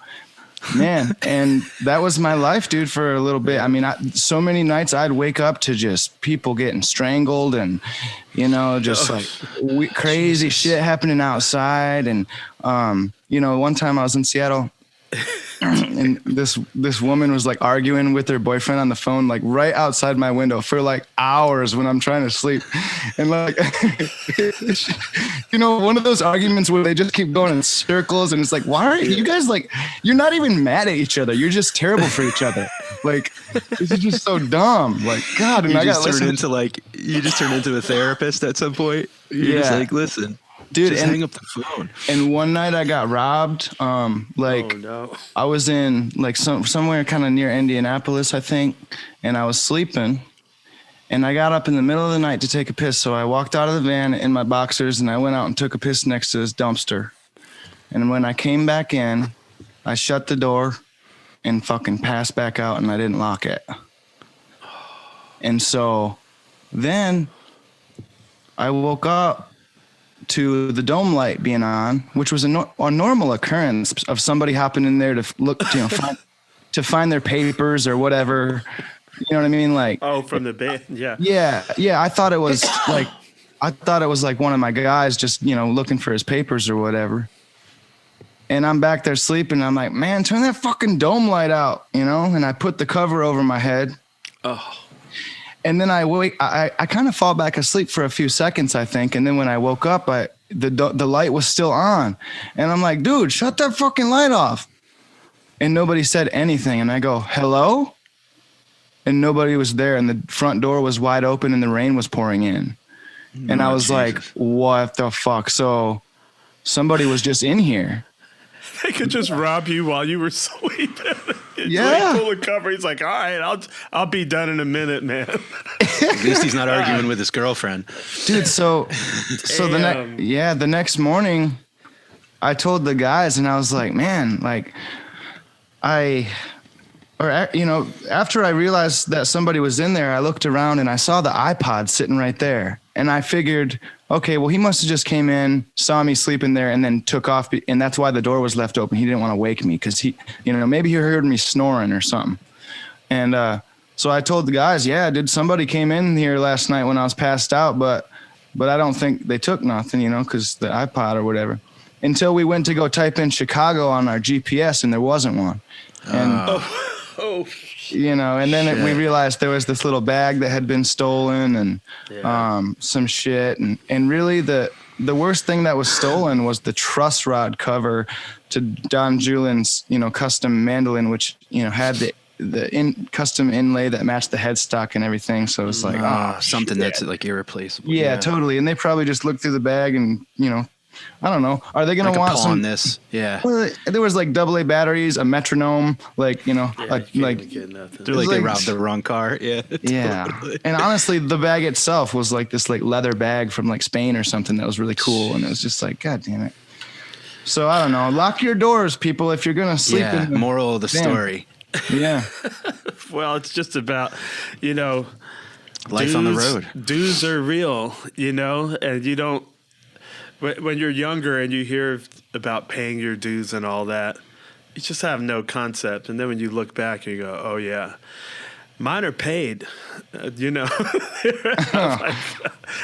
Man, and that was my life, dude, for a little bit. I mean, so many nights I'd wake up to just people getting strangled and, just like crazy shit happening outside. And, one time I was in Seattle and this woman was like arguing with her boyfriend on the phone, like right outside my window for like hours when I'm trying to sleep. And like, one of those arguments where they just keep going in circles and it's like, why are you guys like, you're not even mad at each other. You're just terrible for each other. Like, this is just so dumb. Like, God. And you I got you just turn into a therapist at some point. You're just like, listen. Dude, just hang up the phone. And one night I got robbed. Oh, no. I was in like somewhere kind of near Indianapolis, I think, and I was sleeping. And I got up in the middle of the night to take a piss. So I walked out of the van in my boxers and I went out and took a piss next to this dumpster. And when I came back in, I shut the door and fucking passed back out and I didn't lock it. And so then I woke up to the dome light being on, which was a normal occurrence of somebody hopping in there to look, to find their papers or whatever. You know what I mean? Like, from the band. Yeah. Yeah. I thought it was like one of my guys just, looking for his papers or whatever. And I'm back there sleeping. I'm like, man, turn that fucking dome light out, and I put the cover over my head. Oh. And then I kind of fall back asleep for a few seconds, I think. And then when I woke up, the light was still on. And I'm like, dude, shut that fucking light off. And nobody said anything. And I go, hello? And nobody was there. And the front door was wide open and the rain was pouring in. And I was like, what the fuck? So somebody was just in here. They could just rob you while you were sleeping. Yeah. Pull the cover. He's like, all right, I'll be done in a minute, man. At least he's not arguing with his girlfriend. Dude, so the next morning I told the guys and I was like, man, like after I realized that somebody was in there, I looked around and I saw the iPod sitting right there. And I figured, okay, well, he must have just came in, saw me sleeping there, and then took off. And that's why the door was left open. He didn't want to wake me because maybe he heard me snoring or something. And so I told the guys, somebody came in here last night when I was passed out, but I don't think they took nothing, because the iPod or whatever. Until we went to go type in Chicago on our GPS and there wasn't one. And and then we realized there was this little bag that had been stolen and some shit. And really the worst thing that was stolen was the truss rod cover to Don Julian's, custom mandolin, which, had the custom inlay that matched the headstock and everything. So it's like, something shit. That's like irreplaceable. Yeah, totally. And they probably just looked through the bag and, I don't know. Are they going to want some? This? Yeah. Well, there was like AA batteries, a metronome, they're they robbed the wrong car. Yeah. Yeah. Totally. And honestly, the bag itself was like this like leather bag from like Spain or something that was really cool. And it was just like, God damn it. So I don't know. Lock your doors, people, if you're going to sleep. Yeah. Moral of the story. Yeah. Well, it's just about, life on the road. Dues are real, and you don't. When you're younger and you hear about paying your dues and all that, you just have no concept. And then when you look back, you go, oh, yeah. Mine are paid, I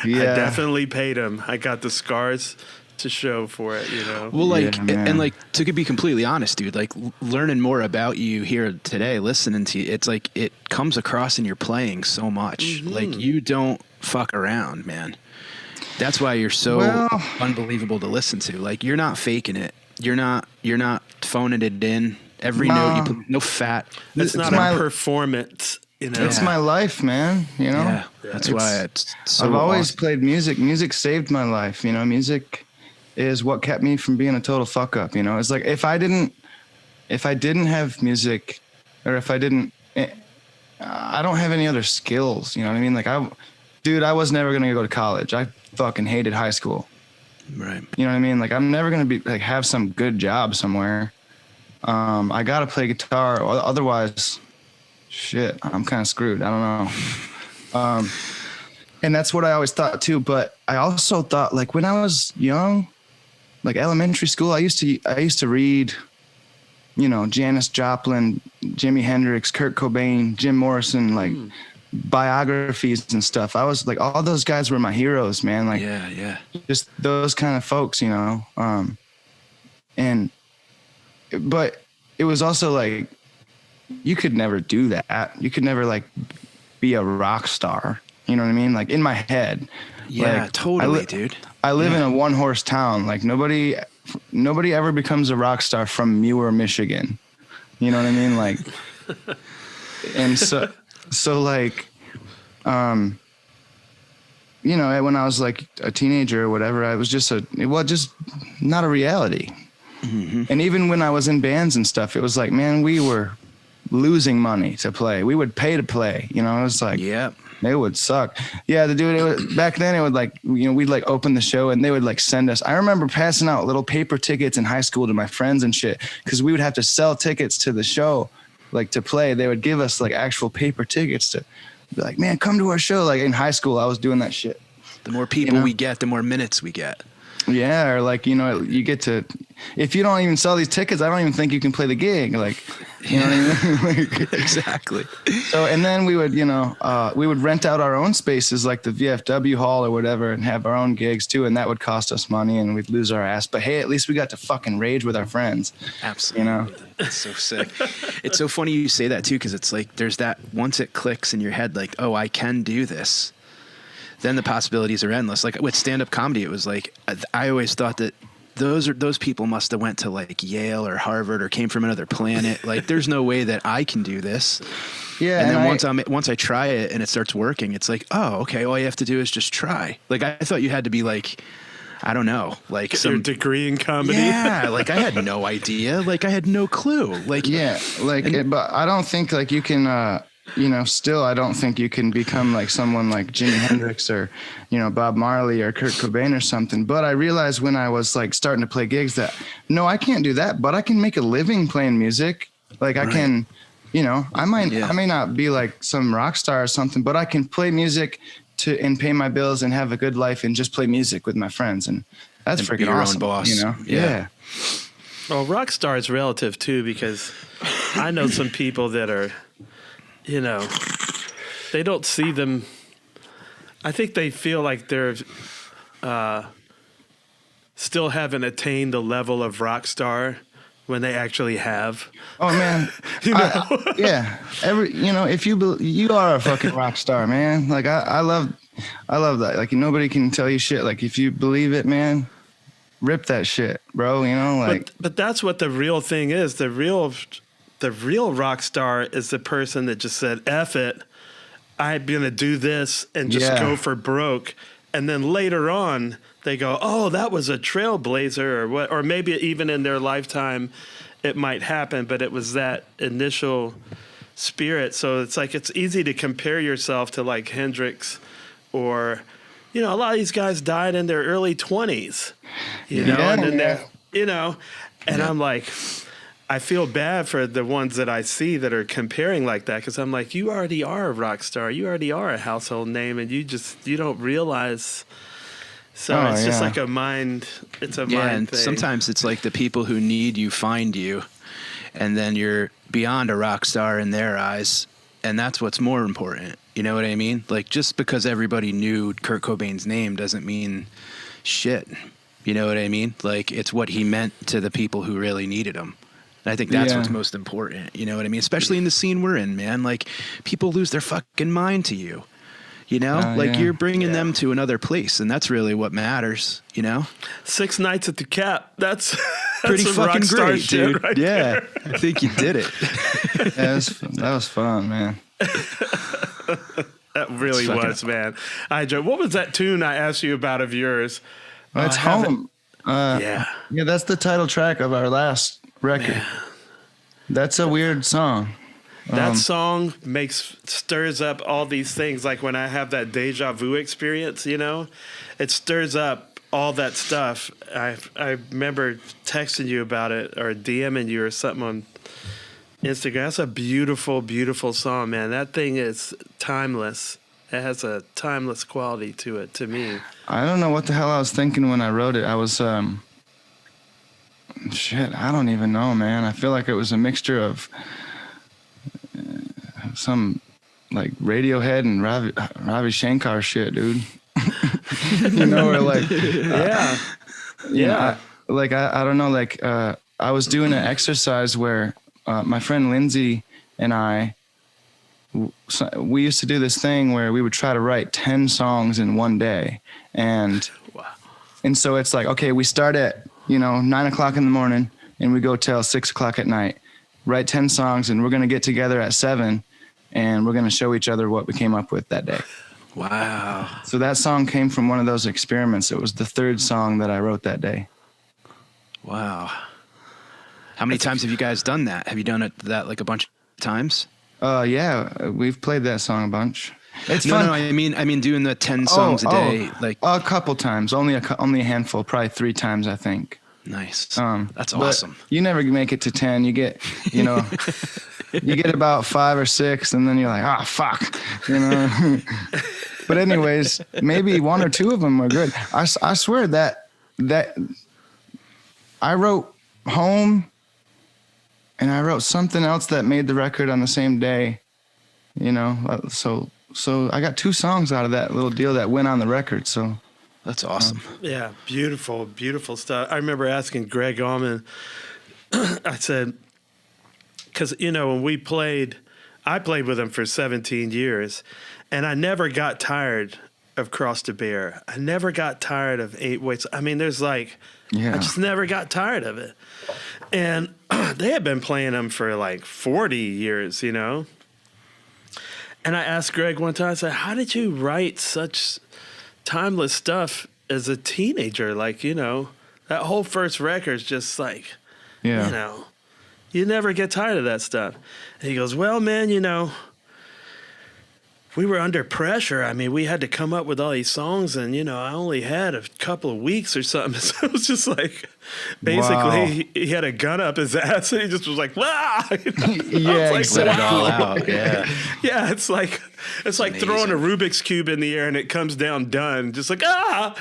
Yeah. definitely paid them. I got the scars to show for it, Well, like, Yeah, man. and like, to be completely honest, dude, like learning more about you here today, listening to you, it's like, it comes across in your playing so much. Like, you don't fuck around, man. That's why you're so unbelievable to listen to. Like, you're not faking it. You're not phoning it in. Every note you put, no fat. It's not a performance, It's my life, man. Yeah, that's why it's so I've always awesome. played music. Music saved my life. Music is what kept me from being a total fuck up. It's like if I didn't have music, or if I didn't, I don't have any other skills. You know what I mean? Like I was never gonna go to college. I fucking hated high school. Right. You know what I mean? Like I'm never gonna be like have some good job somewhere. I gotta play guitar, or otherwise, shit, I'm kind of screwed. I don't know. And that's what I always thought too. But I also thought, like when I was young, like elementary school, I used to read, Janis Joplin, Jimi Hendrix, Kurt Cobain, Jim Morrison, like biographies and stuff. I was like, all those guys were my heroes, man. Like, Yeah. just those kind of folks, but it was also like, you could never do that. You could never like be a rock star. You know what I mean? Like in my head. Yeah, like, totally, dude. I live in a 1-horse town. Like nobody ever becomes a rock star from Muir, Michigan. You know what I mean? Like, and so like, when I was like a teenager or whatever, it was just not a reality. Mm-hmm. And even when I was in bands and stuff, it was like, man, we were losing money to play. We would pay to play. It was like, Yep. It would suck. Yeah, back then it would like, we'd like open the show and they would like send us. I remember passing out little paper tickets in high school to my friends and shit, because we would have to sell tickets to the show, like to play. They would give us like actual paper tickets to be like, man, come to our show. Like in high school, I was doing that shit. The more people we get, the more minutes we get. Yeah, or like, you get to, if you don't even sell these tickets, I don't even think you can play the gig. Like, you know what I mean? Like, Exactly. So, and then we would, we would rent out our own spaces like the VFW hall or whatever and have our own gigs too. And that would cost us money and we'd lose our ass. But hey, at least we got to fucking rage with our friends. Absolutely. It's so sick. It's so funny you say that too, because it's like there's that, once it clicks in your head, like, oh, I can do this, then the possibilities are endless. Like with stand-up comedy, it was like, I always thought that those people must have went to like Yale or Harvard or came from another planet. Like there's no way that I can do this. Yeah. And then once I try it and it starts working, it's like, oh, okay, all you have to do is just try. Like I thought you had to be like, I don't know, like get your degree in comedy. Yeah, like I had no idea. Like I had no clue. Like yeah, like but I don't think like you can still, I don't think you can become like someone like Jimi Hendrix or, Bob Marley or Kurt Cobain or something. But I realized when I was like starting to play gigs that, no, I can't do that, but I can make a living playing music. Like I can, I may not be like some rock star or something, but I can play music and pay my bills and have a good life and just play music with my friends. And that's freaking your awesome. Own boss. Yeah. Well, rock star is relative too, because I know some people that are, they don't see them. I think they feel like they're still haven't attained the level of rock star when they actually have. Oh man, yeah. If you are a fucking rock star, man. Like I love that. Like nobody can tell you shit. Like if you believe it, man, rip that shit, bro. But that's what the real thing is. The real rock star is the person that just said, F it, I'm going to do this and just go for broke. And then later on, they go, oh, that was a trailblazer or what, or maybe even in their lifetime it might happen, but it was that initial spirit. So it's like it's easy to compare yourself to like Hendrix or, a lot of these guys died in their early 20s, and I'm like, I feel bad for the ones that I see that are comparing like that, because I'm like, you already are a rock star. You already are a household name, and you don't realize. So it's just like a mind. It's a mind thing. Sometimes it's like the people who need you find you, and then you're beyond a rock star in their eyes. And that's what's more important. You know what I mean? Like, just because everybody knew Kurt Cobain's name doesn't mean shit. You know what I mean? Like, it's what he meant to the people who really needed him. And I think that's what's most important. You know what I mean? Especially in the scene we're in, man. Like, people lose their fucking mind to you. You know, you're bringing them to another place, and that's really what matters. You know, 6 nights at the Cap. That's pretty fucking great, dude. Right yeah, there. I think you did it. That was fun, man. That really was, man. What was that tune I asked you about of yours? It's Home. Yeah, that's the title track of our last record. Man. That's a weird song. That song stirs up all these things. Like when I have that deja vu experience, you know, it stirs up all that stuff. I remember texting you about it or DMing you or something on Instagram. That's a beautiful, beautiful song, man. That thing is timeless. It has a timeless quality to it, to me. I don't know what the hell I was thinking when I wrote it. I was, I don't even know, man. I feel like it was a mixture of some like Radiohead and Ravi Shankar shit, dude. You know, or like, I don't know, like, I was doing an exercise where my friend Lindsay and we used to do this thing where we would try to write 10 songs in one day. And so it's like, okay, we start at, 9:00 in the morning and we go till 6:00 at night, write 10 songs, and we're going to get together at 7 and we're going to show each other what we came up with that day. Wow. So that song came from one of those experiments. It was the third song that I wrote that day. Wow. How many times have you guys done that? Have you done that like a bunch of times? Yeah, we've played that song a bunch. It's fun. No, I mean doing the 10 songs a day, like a couple times, only a handful, probably 3 times, I think. Nice. That's awesome. You never make it to 10. You get, you get about 5 or 6, and then you're like, fuck, But anyways, maybe 1 or 2 of them were good. I swear that I wrote Home, and I wrote something else that made the record on the same day, So I got 2 songs out of that little deal that went on the record. So that's awesome. Yeah, beautiful, beautiful stuff. I remember asking Greg Allman, I said, because, when I played with him for 17 years, and I never got tired of Cross to Bear. I never got tired of 8 Ways. I mean, I just never got tired of it. And they had been playing them for like 40 years, And I asked Greg one time, I said, how did you write such timeless stuff as a teenager? Like, that whole first record's just like, you never get tired of that stuff. And he goes, well, man, we were under pressure. I mean, we had to come up with all these songs, and, I only had a couple of weeks or something. So it was just like, basically, he had a gun up his ass, and he just was like, "Wow!" Yeah, like, set it all out. Yeah, yeah. It's like throwing a Rubik's cube in the air, and it comes down done, just like like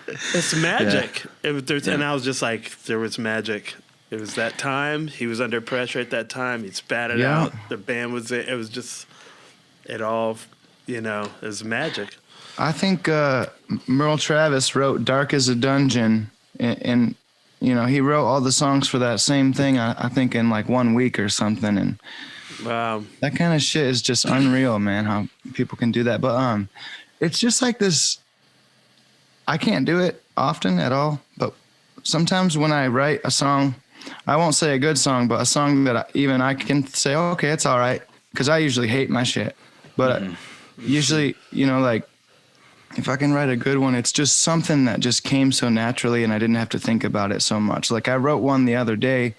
it's magic. Yeah. And I was just like, there was magic. It was that time. He was under pressure at that time. He spat it out. The band was it. It was just, it all, it was magic. I think Merle Travis wrote Dark as a Dungeon, and he wrote all the songs for that same thing, I think, in like 1 week or something. And wow, that kind of shit is just unreal, man, how people can do that. But it's just like this, I can't do it often at all, but sometimes when I write a song, I won't say a good song, but a song that I can say, okay, it's all right, because I usually hate my shit. But usually, like, if I can write a good one, it's just something that just came so naturally, and I didn't have to think about it so much. Like, I wrote one the other day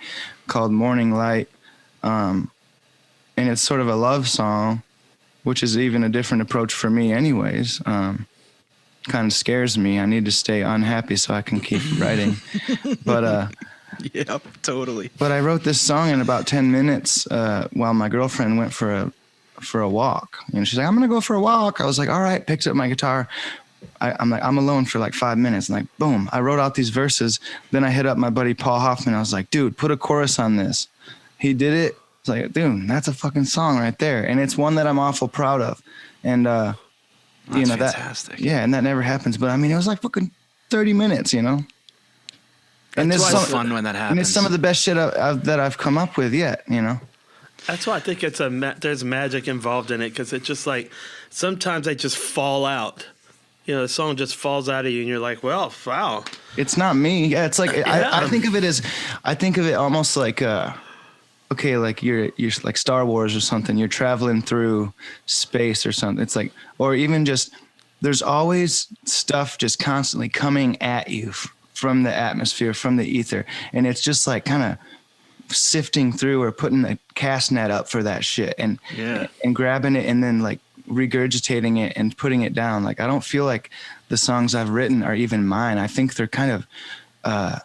called Morning Light, and it's sort of a love song, which is even a different approach for me anyways. Kind of scares me. I need to stay unhappy so I can keep writing. But yeah, totally. But I wrote this song in about 10 minutes while my girlfriend went for a walk. And she's like, I'm going to go for a walk. I was like, all right, picked up my guitar. I'm alone for like 5 minutes. And like, boom, I wrote out these verses. Then I hit up my buddy Paul Hoffman. I was like, dude, put a chorus on this. He did it. It's like, dude, that's a fucking song right there. And it's one that I'm awful proud of. And, you know, fantastic. and that never happens. But I mean, it was like fucking 30 minutes, you know? And It's this fun when that happens. And it's some of the best shit that I've come up with yet, you know? That's why I think there's magic involved in it, because it's just like sometimes they just fall out. You know, the song just falls out of you, and you're like, well, wow. It's not me. Yeah, it's like I think of it almost like okay, like you're like Star Wars or something. You're traveling through space or something. It's like, or even just there's always stuff just constantly coming at you from the atmosphere, from the ether, and it's just like kind of sifting through or putting a cast net up for that shit and grabbing it and then like regurgitating it and putting it down. Like I don't feel like the songs I've written are even mine. I think they're kind of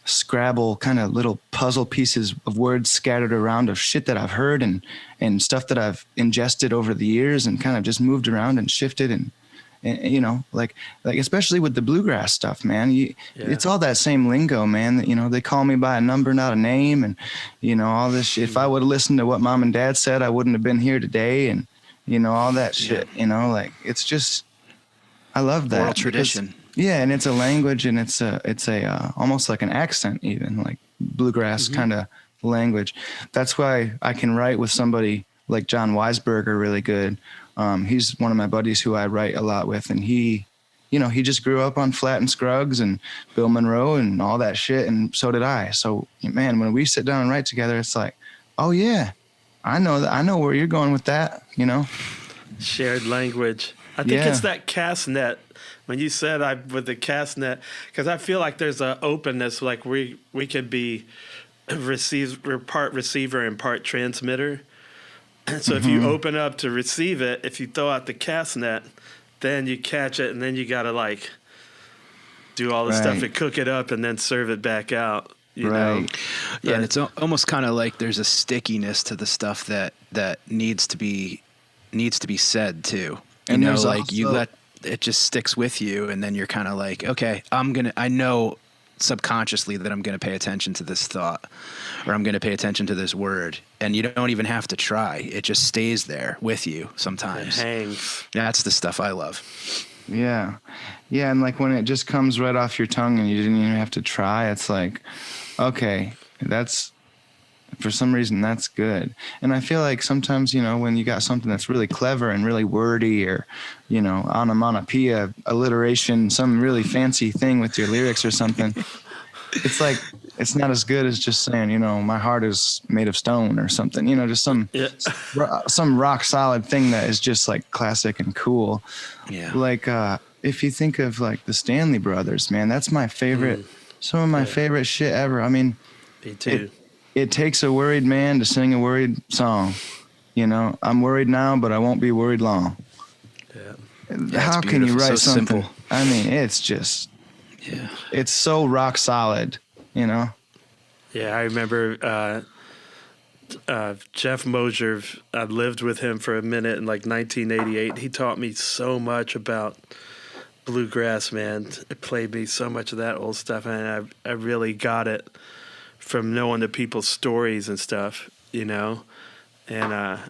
Scrabble, kind of little puzzle pieces of words scattered around of shit that I've heard and stuff that I've ingested over the years and kind of just moved around and shifted and you know, like especially with the bluegrass stuff, man, it's all that same lingo, man, that, you know, they call me by a number, not a name. And, you know, all this shit. If I would have listened to what mom and dad said, I wouldn't have been here today. And, you know, all that shit, you know, like, it's just, I love that. Oral tradition. Yeah. And it's a language and it's a almost like an accent, even like bluegrass kind of language. That's why I can write with somebody like John Weisberger really good. He's one of my buddies who I write a lot with, and he just grew up on Flat and Scruggs and Bill Monroe and all that shit, and so did I. So, man, when we sit down and write together, it's like, oh yeah, I know where you're going with that, you know? Shared language. I think it's that cast net. When you said with the cast net, because I feel like there's an openness, like we could be we're part receiver and part transmitter. So if you open up to receive it, if you throw out the cast net, then you catch it, and then you got to like do all the stuff and cook it up and then serve it back out. You know? Yeah, and it's almost kind of like there's a stickiness to the stuff that needs to be said too. And you know, like also, you let it just sticks with you, and then you're kind of like, okay, I know subconsciously that I'm going to pay attention to this thought, or I'm going to pay attention to this word, and you don't even have to try. It just stays there with you sometimes. It hangs. That's the stuff I love. Yeah. And like when it just comes right off your tongue and you didn't even have to try, it's like, okay, for some reason that's good. And I feel like sometimes, you know, when you got something that's really clever and really wordy, or, you know, onomatopoeia, alliteration, some really fancy thing with your lyrics or something, it's like, it's not as good as just saying, you know, my heart is made of stone or something, you know, just some rock solid thing that is just like classic and cool. Yeah. Like, if you think of like the Stanley Brothers, man, that's my favorite, some of my favorite shit ever. I mean, me too. It takes a worried man to sing a worried song. You know, I'm worried now, but I won't be worried long. Yeah. How can you write something? Simple. I mean, it's just, it's so rock solid, you know? Yeah, I remember Jeff Mosier. I lived with him for a minute in like 1988. He taught me so much about bluegrass, man. It played me so much of that old stuff, and I really got it from knowing the people's stories and stuff, you know. And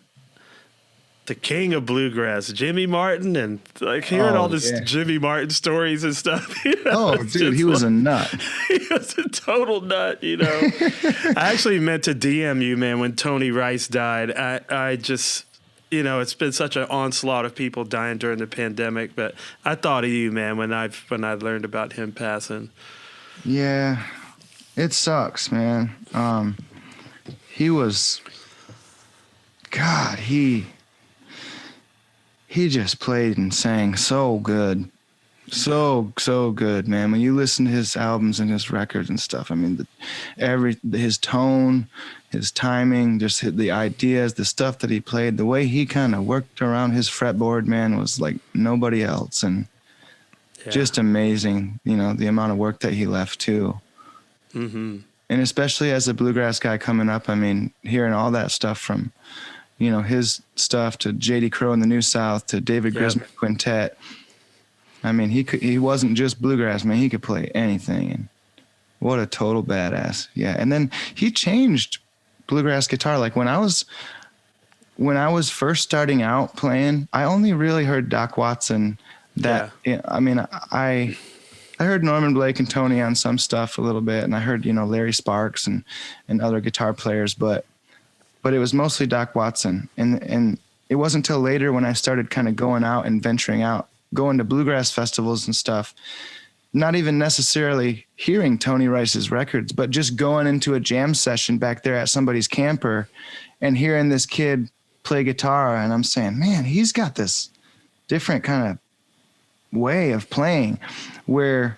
the king of bluegrass, Jimmy Martin, and like hearing all this Jimmy Martin stories and stuff. You know, dude, he was a nut. He was a total nut, you know. I actually meant to DM you, man, when Tony Rice died. I just, you know, it's been such an onslaught of people dying during the pandemic, but I thought of you, man, when I learned about him passing. Yeah, it sucks, man. He was, God, he just played and sang so good. So good, man. When you listen to his albums and his records and stuff, I mean, his tone, his timing, just the ideas, the stuff that he played, the way he kind of worked around his fretboard, man, was like nobody else. And just amazing, you know, the amount of work that he left too. Mm-hmm. And especially as a bluegrass guy coming up, I mean, hearing all that stuff from, you know, his stuff to J.D. Crowe in the New South to David Grisman Quintet. I mean, he wasn't just bluegrass, man. He could play anything, and what a total badass. Yeah, and then he changed bluegrass guitar. Like when I was first starting out playing, I only really heard Doc Watson. I mean, I heard Norman Blake and Tony on some stuff a little bit, and I heard, Larry Sparks and other guitar players, but it was mostly Doc Watson. And it wasn't until later when I started kind of going out and venturing out, going to bluegrass festivals and stuff, not even necessarily hearing Tony Rice's records, but just going into a jam session back there at somebody's camper and hearing this kid play guitar. And I'm saying, man, he's got this different kind of way of playing where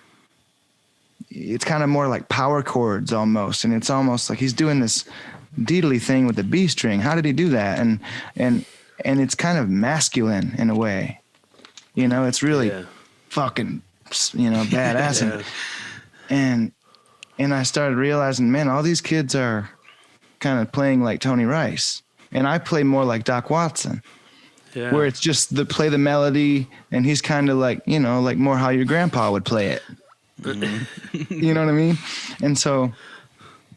it's kind of more like power chords almost. And it's almost like he's doing this deedly thing with the B string. How did he do that? And it's kind of masculine in a way, it's really fucking, badass. And I started realizing, man, all these kids are kind of playing like Tony Rice, and I play more like Doc Watson. Yeah. Where it's just play the melody, and he's kind of like, like more how your grandpa would play it. Mm-hmm. You know what I mean? And so,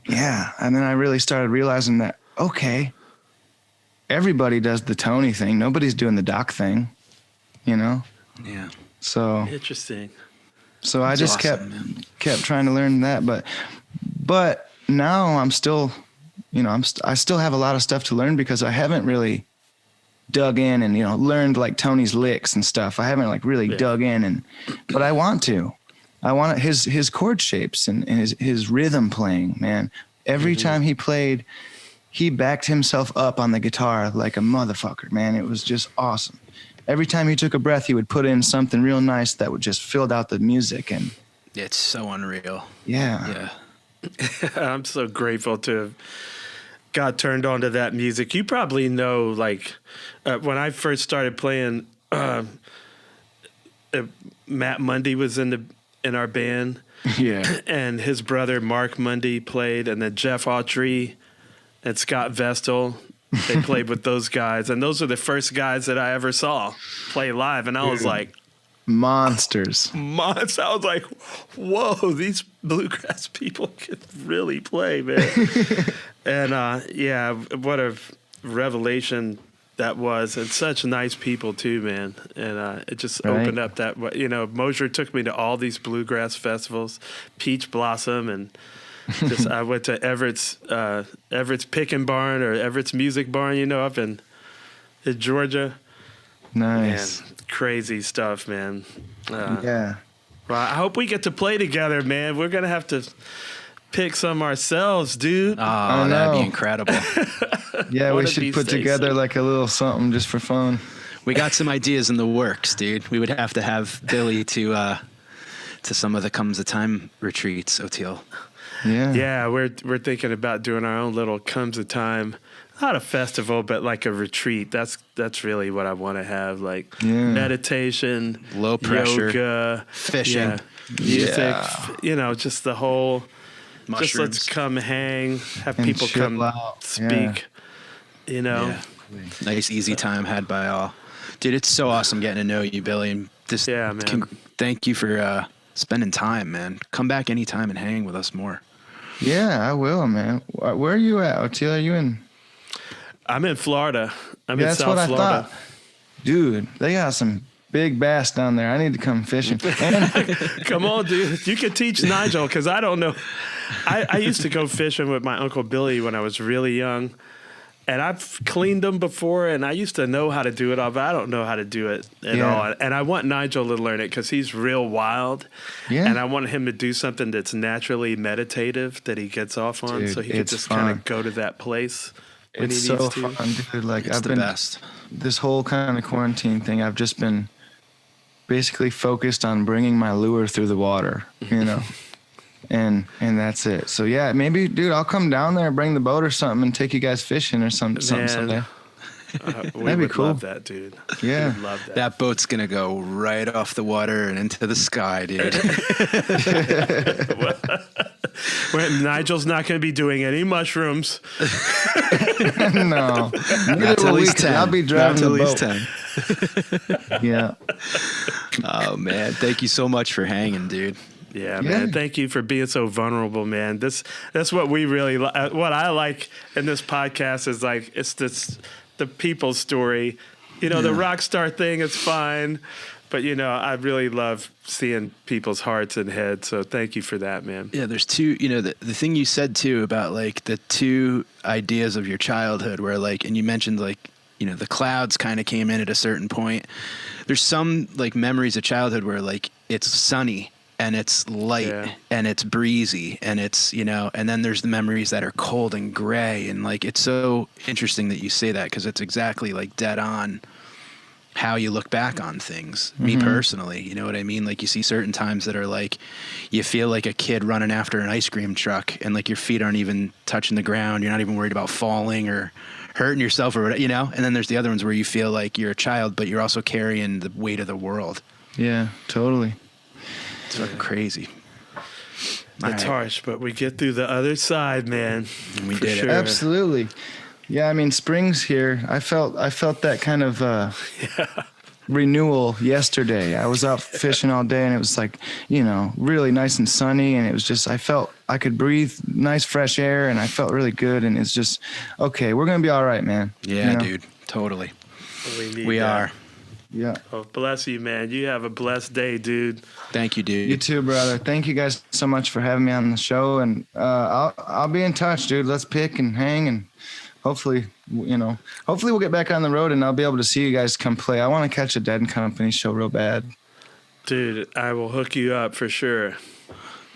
and then I really started realizing that, okay, everybody does the Tony thing. Nobody's doing the Doc thing, Yeah. So interesting. So I just kept trying to learn that, but now I'm still, I still have a lot of stuff to learn because I haven't really dug in and learned like Tony's licks and stuff. I haven't like really dug in, but I want to. I want his chord shapes and his rhythm playing. Man, every time he played, he backed himself up on the guitar like a motherfucker. Man, it was just awesome. Every time he took a breath, he would put in something real nice that would just filled out the music, and it's so unreal. Yeah. I'm so grateful to have got turned on to that music. You probably know, like, when I first started playing, Matt Mundy was in our band. Yeah. And his brother Mark Mundy played, and then Jeff Autry and Scott Vestal. They played with those guys, and those are the first guys that I ever saw play live, and I was like, monsters. I was like, whoa, these bluegrass people can really play, man. And what a revelation that was, and such nice people too, man. And it just opened up that, Mosier took me to all these bluegrass festivals, Peach Blossom, and I went to Everett's Pickin' Barn or Everett's Music Barn, up in Georgia. Nice. Man, crazy stuff, man. Yeah. Well, I hope we get to play together, man. We're going to have to pick some ourselves, dude. Oh, that'd be incredible. Yeah, we should put together like a little something just for fun. We got some ideas in the works, dude. We would have to have Billy to some of the Comes a Time retreats, Oteil. Yeah, we're thinking about doing our own little Comes a Time, not a festival, but like a retreat. That's really what I want to have, like meditation, low pressure, yoga, fishing, music, just the whole. Mushrooms. Just let's come hang, have and people come out. speak. Nice easy time had by all, dude. It's so awesome getting to know you, Billy, and just man. Thank you for spending time, man. Come back anytime and hang with us more. Yeah, I will, man. Where are you at, Oteil? Are you in? I'm in Florida. I'm in That's South what I Florida. thought. Dude, they got some big bass down there. I need to come fishing. Come on, dude. You can teach Nigel, because I don't know. I used to go fishing with my Uncle Billy when I was really young. And I've cleaned them before, and I used to know how to do it all, but I don't know how to do it at all. And I want Nigel to learn it because he's real wild. Yeah. And I want him to do something that's naturally meditative that he gets off on, so he can just kind of go to that place when it's he needs so to. Fun, dude. Like, it's I've the been best. This whole kind of quarantine thing, I've just been basically focused on bringing my lure through the water, And that's it. So yeah, maybe, dude, I'll come down there and bring the boat or something and take you guys fishing or something someday. That'd be cool. Love that, dude. Yeah, we'd love that. That boat's gonna go right off the water and into the sky, dude. Nigel's not going to be doing any mushrooms. No, not till he's 10. I'll be driving the boat. 10. Yeah. Oh man, thank you so much for hanging, dude. Yeah, man. Thank you for being so vulnerable, man. That's what we really what I like in this podcast is like it's the people's story. You know, the rock star thing is fine, but you know, I really love seeing people's hearts and heads. So thank you for that, man. Yeah, there's two, you know, the thing you said too about like the two ideas of your childhood where like, and you mentioned like, you know, the clouds kind of came in at a certain point. There's some like memories of childhood where like it's sunny and it's light and it's breezy and it's, you know, and then there's the memories that are cold and gray. And like, it's so interesting that you say that because it's exactly like dead on how you look back on things. Me personally, you know what I mean? Like you see certain times that are like, you feel like a kid running after an ice cream truck and like your feet aren't even touching the ground. You're not even worried about falling or hurting yourself or whatever, you know? And then there's the other ones where you feel like you're a child, but you're also carrying the weight of the world. Yeah, totally. It's fucking crazy. It's harsh, but we get through the other side, man. And we For did sure. it. Absolutely. Yeah, I mean, spring's here. I felt that kind of renewal yesterday. I was out fishing all day, and it was like, you know, really nice and sunny, and it was just I felt I could breathe nice fresh air, and I felt really good. And it's just okay. We're gonna be all right, man. Yeah, you know? dude. Totally. We are. Yeah. Oh, bless you, man. You have a blessed day, dude. Thank you, dude. You too, brother. Thank you guys so much for having me on the show, and I'll be in touch, dude. Let's pick and hang, and hopefully we'll get back on the road, and I'll be able to see you guys come play. I want to catch a Dead and Company show real bad. Dude, I will hook you up for sure.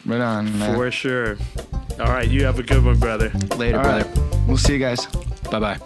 Right on, man. For sure. All right, you have a good one, brother. Later, All brother. right. We'll see you guys. Bye-bye.